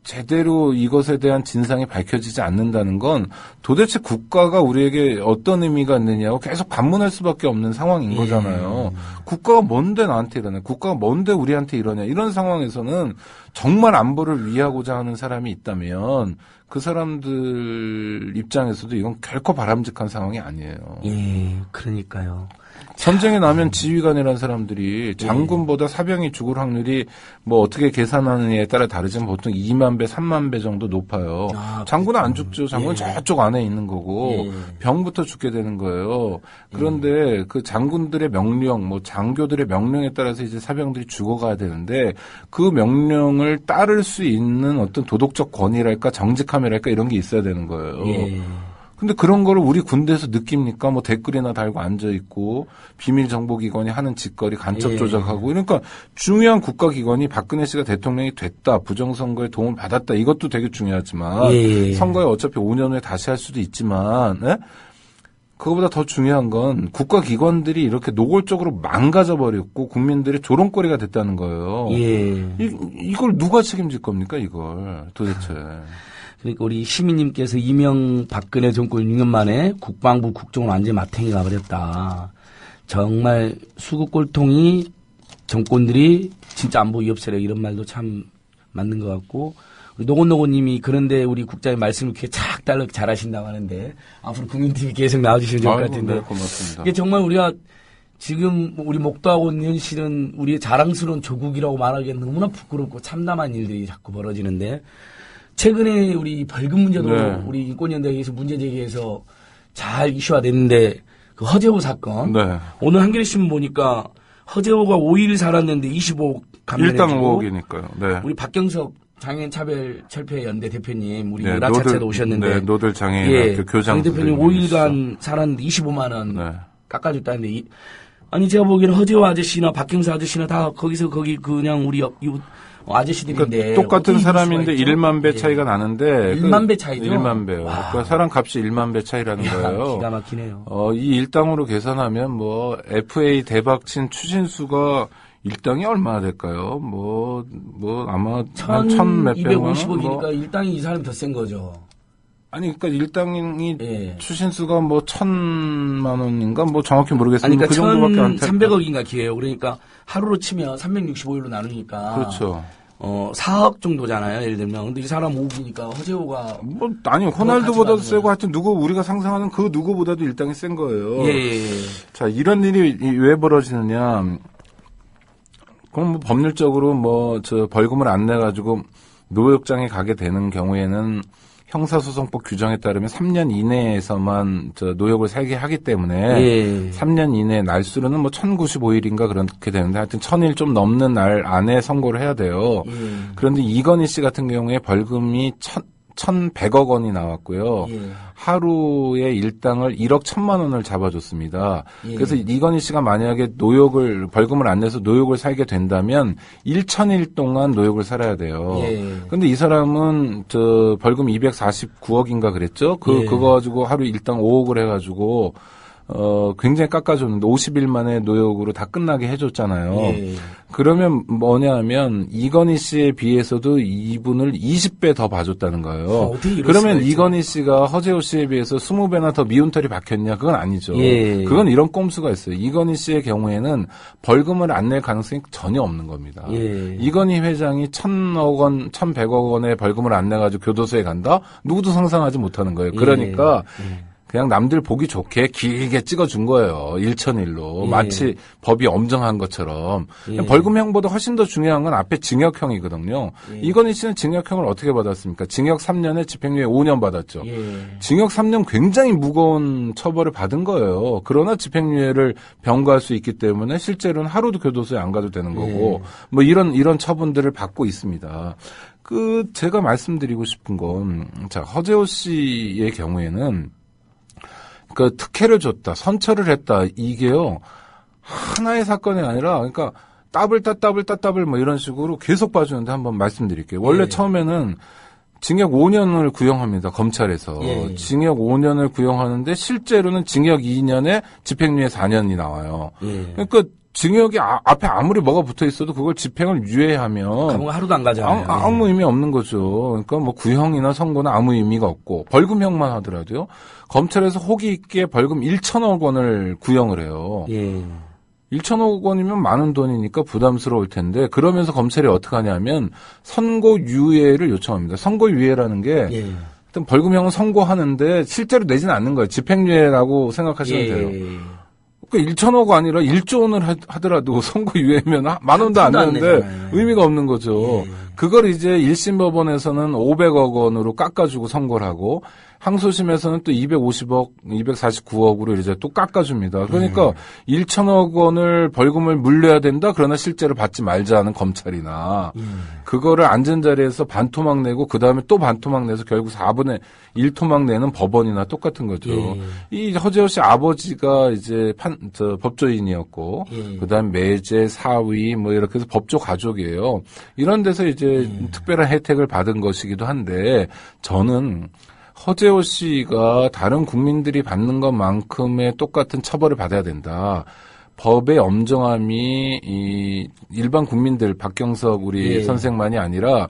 제대로 이것에 대한 진상이 밝혀지지 않는다는 건 도대체 국가가 우리에게 어떤 의미가 있느냐고 계속 반문할 수밖에 없는 상황인 거잖아요. 국가가 뭔데 나한테 이러냐, 국가가 뭔데 우리한테 이러냐, 이런 상황에서는 정말 안보를 위하고자 하는 사람이 있다면 그 사람들 입장에서도 이건 결코 바람직한 상황이 아니에요. 그러니까요. 전쟁에 나면 지휘관이라는 사람들이 장군보다 사병이 죽을 확률이 뭐 어떻게 계산하느냐에 따라 다르지만 보통 2만 배, 3만 배 정도 높아요. 장군은 안 죽죠. 장군은 저쪽 안에 있는 거고 병부터 죽게 되는 거예요. 그런데 그 장군들의 명령, 뭐 장교들의 명령에 따라서 이제 사병들이 죽어가야 되는데 그 명령을 따를 수 있는 어떤 도덕적 권위랄까 정직함이랄까 이런 게 있어야 되는 거예요. 근데 그런 거를 우리 군대에서 느낍니까? 뭐 댓글이나 달고 앉아있고, 비밀정보기관이 하는 짓거리 간첩 조작하고, 그러니까 중요한 국가기관이 박근혜 씨가 대통령이 됐다, 부정선거에 도움을 받았다, 이것도 되게 중요하지만, 선거에 어차피 5년 후에 다시 할 수도 있지만, 그거보다 더 중요한 건 국가기관들이 이렇게 노골적으로 망가져버렸고 국민들의 조롱거리가 됐다는 거예요. 예. 이걸 누가 책임질 겁니까, 이걸 도대체. 그러니까 우리 시민님께서 이명박근혜 정권 6년 만에 국방부 국정을 완전히 마탱이 가버렸다. 정말 수국골통이 정권들이 진짜 안보 위협 세력 이런 말도 참 맞는 것 같고 우리 노곤노곤님이 그런데 우리 국장의 말씀을 이렇게 착 달라 잘하신다고 하는데 앞으로 국민TV 계속 나와주시면 좋을 것 같은데 네, 고맙습니다. 이게 정말 우리가 지금 우리 목도하고 있는 현실은 우리의 자랑스러운 조국이라고 말하기엔 너무나 부끄럽고 참담한 일들이 자꾸 벌어지는데 최근에 우리 벌금 문제도 네. 우리 인권연대에서 문제 제기해서 잘 이슈화됐는데 그 허재호 사건 네. 오늘 한겨레신문 보니까 허재호가 5일 살았는데 25 감면해주고 일당 5억이니까요. 네. 우리 박경석 장애인 차별 철폐 연대 대표님 우리 네, 라차차도 오셨는데 네, 노들 장애인 교장 대표님 5일간 살았는데 25만 원 네. 깎아줬다는데 아니 제가 보기에는 허재호 아저씨나 박경석 아저씨나 다 거기서 거기 그냥 우리 아저씨들인데 그러니까 똑같은 사람인데 1만 배 예. 차이가 나는데 1만 배 차이죠? 1만 배요. 와. 그러니까 사람 값이 1만 배 차이라는 거예요. 기가 막히네요. 이 일당으로 계산하면 뭐 FA 대박친 추신수가 일당이 얼마나 될까요? 뭐 아마 한 1,100만 원. 250억이니까 일당이 이 사람이 더 센 거죠. 아니 그러니까 일당이 예. 추신수가 뭐 1,000만 원인가 뭐 정확히 모르겠습니다. 아니, 그러니까 그 정도밖에 안 될 1,300억인가 기회요. 그러니까 하루로 치면 365일로 나누니까 그렇죠. 4억 정도잖아요. 예를 들면. 근데 이 사람 5억이니까 허재호가 아니 호날두보다도 가져가는 세고 하여튼 우리가 상상하는 그 누구보다도 일당이 센 거예요. 예. 자, 이런 일이 왜 벌어지느냐? 그럼 뭐 법률적으로 벌금을 안 내 가지고 노역장에 가게 되는 경우에는 형사소송법 규정에 따르면 3년 이내에서만 노역을 살게 하기 때문에 예. 3년 이내 날수로는 1,095일인가 그렇게 되는데 하여튼 1,000일 좀 넘는 날 안에 선고를 해야 돼요. 예. 그런데 이건희 씨 같은 경우에 벌금이 1,100억 원이 나왔고요. 예. 하루에 일당을 1억 1,000만 원을 잡아줬습니다. 예. 그래서 이건희 씨가 만약에 벌금을 안 내서 노역을 살게 된다면 1,000일 동안 노역을 살아야 돼요. 예. 근데 이 사람은 벌금 249억인가 그랬죠? 예. 그거 가지고 하루 일당 5억을 해가지고 굉장히 깎아줬는데 50일 만에 노역으로 다 끝나게 해줬잖아요. 예. 그러면 뭐냐면 이건희 씨에 비해서도 이분을 20배 더 봐줬다는 거예요. 어떻게 이럴 그러면 수가 있죠? 이건희 씨가 허재호 씨에 비해서 20배나 더 미운 털이 박혔냐? 그건 아니죠. 예. 그건 이런 꼼수가 있어요. 이건희 씨의 경우에는 벌금을 안 낼 가능성이 전혀 없는 겁니다. 예. 이건희 회장이 1,000억 원, 1,100억 원의 벌금을 안 내가지고 교도소에 간다? 누구도 상상하지 못하는 거예요. 그러니까 예. 그냥 남들 보기 좋게 길게 찍어준 거예요. 1,000일로. 예. 마치 법이 엄정한 것처럼. 예. 벌금형보다 훨씬 더 중요한 건 앞에 징역형이거든요. 예. 이건희 씨는 징역형을 어떻게 받았습니까? 징역 3년에 집행유예 5년 받았죠. 예. 징역 3년 굉장히 무거운 처벌을 받은 거예요. 그러나 집행유예를 병과할 수 있기 때문에 실제로는 하루도 교도소에 안 가도 되는 거고 뭐 이런 처분들을 받고 있습니다. 제가 말씀드리고 싶은 건 자, 허재호 씨의 경우에는 특혜를 줬다, 선처를 했다, 이게요, 하나의 사건이 아니라, 그러니까, 따블 뭐 이런 식으로 계속 봐주는데 한번 말씀드릴게요. 원래 예. 처음에는 징역 5년을 구형합니다, 검찰에서. 예. 징역 5년을 구형하는데 실제로는 징역 2년에 집행유예 4년이 나와요. 예. 그러니까 징역이 앞에 아무리 뭐가 붙어 있어도 그걸 집행을 유예하면 감옥 하루도 안 가잖아요. 아무 의미 없는 거죠. 그러니까 뭐 구형이나 선고는 아무 의미가 없고 벌금형만 하더라도요. 검찰에서 호기 있게 벌금 1,000억 원을 구형을 해요. 예. 1,000억 원이면 많은 돈이니까 부담스러울 텐데 그러면서 검찰이 어떻게 하냐면 선고유예를 요청합니다. 선고유예라는 게 예. 일단 벌금형은 선고하는데 실제로 내지는 않는 거예요. 집행유예라고 생각하시면 돼요. 그러니까 1,000억 아니라 1조 원을 하더라도 선고유예면 10,000원도 안 안 내는데 내잖아요. 의미가 없는 거죠. 예. 그걸 이제 1심 법원에서는 500억 원으로 깎아주고 선고를 하고 항소심에서는 또 250억, 249억으로 이제 또 깎아줍니다. 그러니까 1,000억 원을 벌금을 물려야 된다. 그러나 실제로 받지 말자는 검찰이나 그거를 앉은 자리에서 반토막 내고 그 다음에 또 반토막 내서 결국 4분의 1토막 내는 법원이나 똑같은 거죠. 이 허재호 씨 아버지가 이제 법조인이었고 그 다음에 매제, 사위 뭐 이렇게 해서 법조 가족이에요. 이런 데서 이제 특별한 혜택을 받은 것이기도 한데 저는 허재호 씨가 다른 국민들이 받는 것만큼의 똑같은 처벌을 받아야 된다. 법의 엄정함이 이 일반 국민들 박경석 우리 예. 선생만이 아니라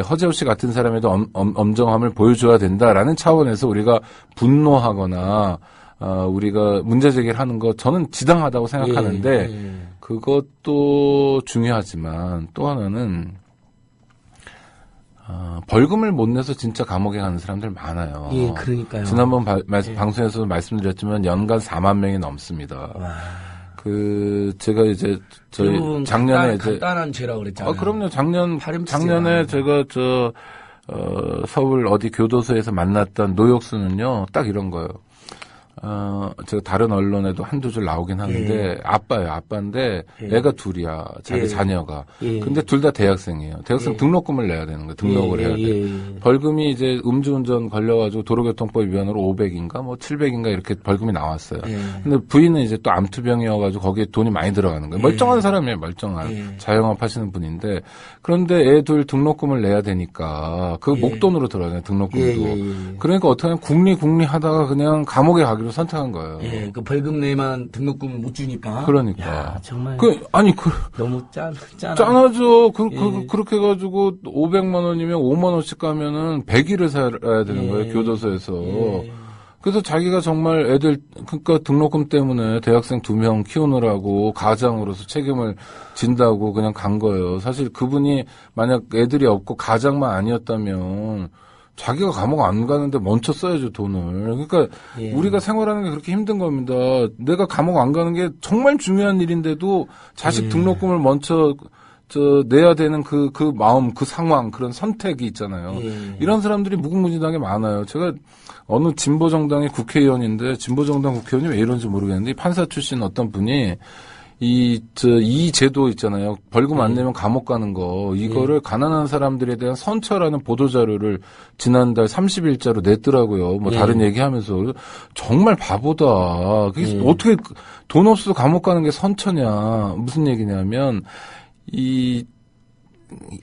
허재호 씨 같은 사람에도 엄정함을 보여줘야 된다라는 차원에서 우리가 분노하거나 우리가 문제 제기를 하는 거 저는 지당하다고 생각하는데 예. 그것도 중요하지만 또 하나는 벌금을 못 내서 진짜 감옥에 가는 사람들 많아요. 예, 그러니까요. 지난번 방송에서도 말씀드렸지만 연간 4만 명이 넘습니다. 와. 제가 이제 저희 대부분 작년에 간단한 죄라고 그랬잖아요. 그럼요. 팔꿈치잖아요. 작년에 제가 서울 어디 교도소에서 만났던 노역수는요, 딱 이런 거예요. 제가 다른 언론에도 한두 줄 나오긴 하는데, 아빠인데, 애가 둘이야, 자기 자녀가. 근데 둘 다 대학생이에요. 대학생 등록금을 내야 되는 거예요. 등록을 해야 돼. 벌금이 이제 음주운전 걸려가지고 도로교통법 위반으로 500인가, 뭐 700인가 이렇게 벌금이 나왔어요. 근데 부인은 이제 또 암투병이어가지고 거기에 돈이 많이 들어가는 거예요. 멀쩡한 사람이에요, 멀쩡한. 자영업 하시는 분인데, 그런데 애 둘 등록금을 내야 되니까, 그 목돈으로 들어가잖아요, 등록금도. 그러니까 어떻게 하면 국리 하다가 그냥 감옥에 가기로 선택한 거예요. 예, 그 벌금 내만 등록금을 못 주니까. 그러니까. 야, 정말. 너무 짠하죠. 짠하죠. 그렇게 해가지고 500만 원이면 5만 원씩 가면은 100일을 살아야 되는 거예요, 교도소에서. 그래서 자기가 정말 그러니까 등록금 때문에 대학생 2명 키우느라고 가장으로서 책임을 진다고 그냥 간 거예요. 사실 그분이 만약 애들이 없고 가장만 아니었다면 자기가 감옥 안 가는데 먼저 써야죠, 돈을. 그러니까 우리가 생활하는 게 그렇게 힘든 겁니다. 내가 감옥 안 가는 게 정말 중요한 일인데도 자식 등록금을 먼저 내야 되는 그 마음, 그 상황, 그런 선택이 있잖아요. 이런 사람들이 무궁무진하게 많아요. 제가 어느 진보정당의 국회의원인데, 진보정당 국회의원이 왜 이런지 모르겠는데, 판사 출신 어떤 분이 이 제도 있잖아요. 벌금 안 내면 감옥 가는 거. 이거를 가난한 사람들에 대한 선처라는 보도자료를 지난달 30일자로 냈더라고요. 뭐 다른 얘기 하면서. 정말 바보다. 그게 어떻게 돈 없어서 감옥 가는 게 선처냐. 무슨 얘기냐면, 이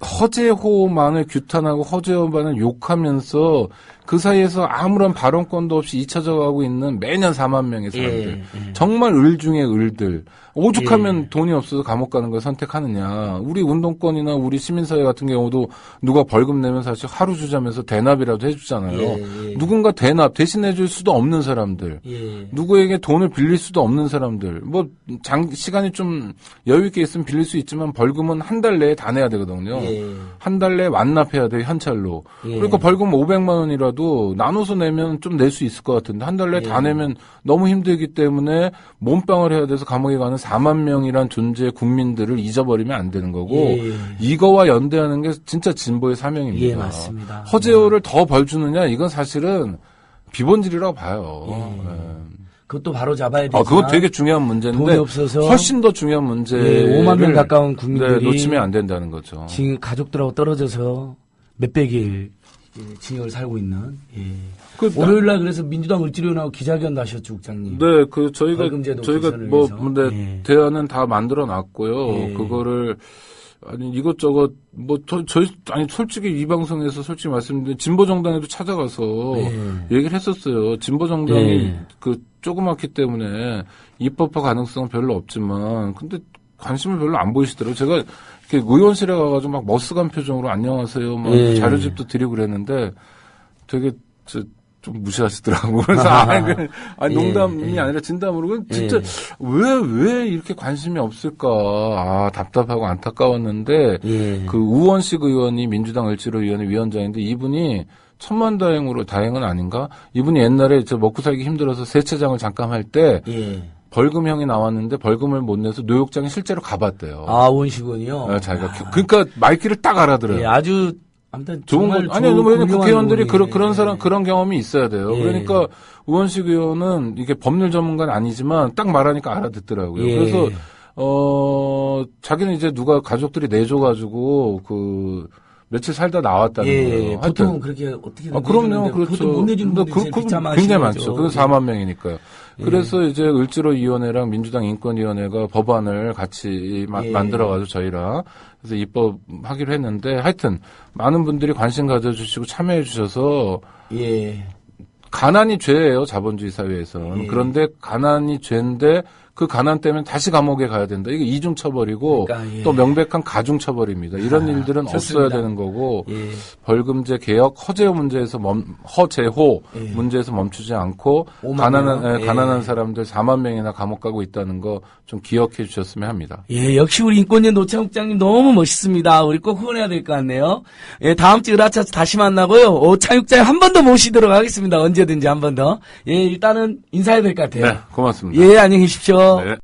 허재호만을 규탄하고 허재호만을 욕하면서 그 사이에서 아무런 발언권도 없이 잊혀져가고 있는 매년 4만 명의 사람들. 정말 을 중에 을들. 오죽하면 돈이 없어서 감옥 가는 걸 선택하느냐. 우리 운동권이나 우리 시민사회 같은 경우도 누가 벌금 내면 사실 하루 주자면서 대납이라도 해주잖아요. 누군가 대신 해줄 수도 없는 사람들. 누구에게 돈을 빌릴 수도 없는 사람들. 뭐 시간이 좀 여유 있게 있으면 빌릴 수 있지만 벌금은 한 달 내에 다 내야 되거든요. 한 달 내에 완납해야 돼요, 현찰로. 그러니까 벌금 500만 원이라도 나눠서 내면 좀 낼 수 있을 것 같은데 한 달 내에 다 내면 너무 힘들기 때문에 몸빵을 해야 돼서 감옥에 가는 4만 명이란 존재의 국민들을 잊어버리면 안 되는 거고 이거와 연대하는 게 진짜 진보의 사명입니다. 예, 맞습니다. 허재호를 더 벌 주느냐 이건 사실은 비본질이라고 봐요. 그것도 바로 잡아야 되지만 그거 되게 중요한 문제인데 돈이 없어서 훨씬 더 중요한 문제를 5만 명 가까운 국민들이 놓치면 안 된다는 거죠. 지금 가족들하고 떨어져서 몇백일 징역을 살고 있는. 월요일날 그래서 민주당 을지로연하고 기자회견도 하셨죠, 국장님. 네, 저희가 뭐 근데 대안은 다 만들어 놨고요. 그거를 이것저것 솔직히 이 방송에서 솔직히 말씀드리면 진보 정당에도 찾아가서 얘기를 했었어요. 진보 정당이 조그맣기 때문에 입법화 가능성은 별로 없지만 근데 관심을 별로 안 보이시더라고요. 제가 이렇게 의원실에 가가지고 막 머쓱한 표정으로 안녕하세요, 뭐 자료집도 드리고 그랬는데 되게 좀 무시하시더라고요. 그래서 농담이 아니라 진담으로 진짜 왜 이렇게 관심이 없을까 답답하고 안타까웠는데 그 우원식 의원이 민주당 을지로위원회 위원장인데 이분이 다행은 아닌가? 이분이 옛날에 먹고 살기 힘들어서 세차장을 잠깐 할 때 벌금형이 나왔는데 벌금을 못 내서 노역장에 실제로 가봤대요. 우원식 의원이요? 자기가 그러니까 말귀를 딱 알아들어요. 아주 아무튼 좋은 거 아니요. 국회의원들이 그런 경험이 있어야 돼요. 그러니까 우원식 의원은 이게 법률 전문가는 아니지만 딱 말하니까 알아듣더라고요. 그래서 자기는 이제 누가 가족들이 내줘가지고 며칠 살다 나왔다는 거예요. 보통 그렇게 어떻게 그럼요, 그렇죠. 못 내주는 분들이 굉장히 많죠. 그래서 4만 명이니까요. 그래서 이제 을지로위원회랑 민주당 인권위원회가 법안을 같이 만들어가지고 저희랑 그래서 입법하기로 했는데 하여튼 많은 분들이 관심 가져주시고 참여해 주셔서 가난이 죄예요, 자본주의 사회에서는. 예. 그런데 가난이 죄인데 그 가난 때문에 다시 감옥에 가야 된다. 이게 이중 처벌이고 그러니까, 예. 또 명백한 가중 처벌입니다. 이런 일들은 좋습니다. 없어야 되는 거고 예. 벌금제 개혁 허제호 문제에서 허제호 예. 문제에서 멈추지 않고 5만 명? 가난한 예. 사람들 4만 명이나 감옥 가고 있다는 거 좀 기억해 주셨으면 합니다. 예, 역시 우리 인권위의 노창욱 장님 너무 멋있습니다. 우리 꼭 후원해야 될 것 같네요. 예, 다음 주 으라차차 다시 만나고요. 창욱 장님 한 번 더 모시도록 하겠습니다. 언제든지 한 번 더. 예, 일단은 인사해야 될 것 같아요. 네, 고맙습니다. 예, 안녕히 계십시오. 네.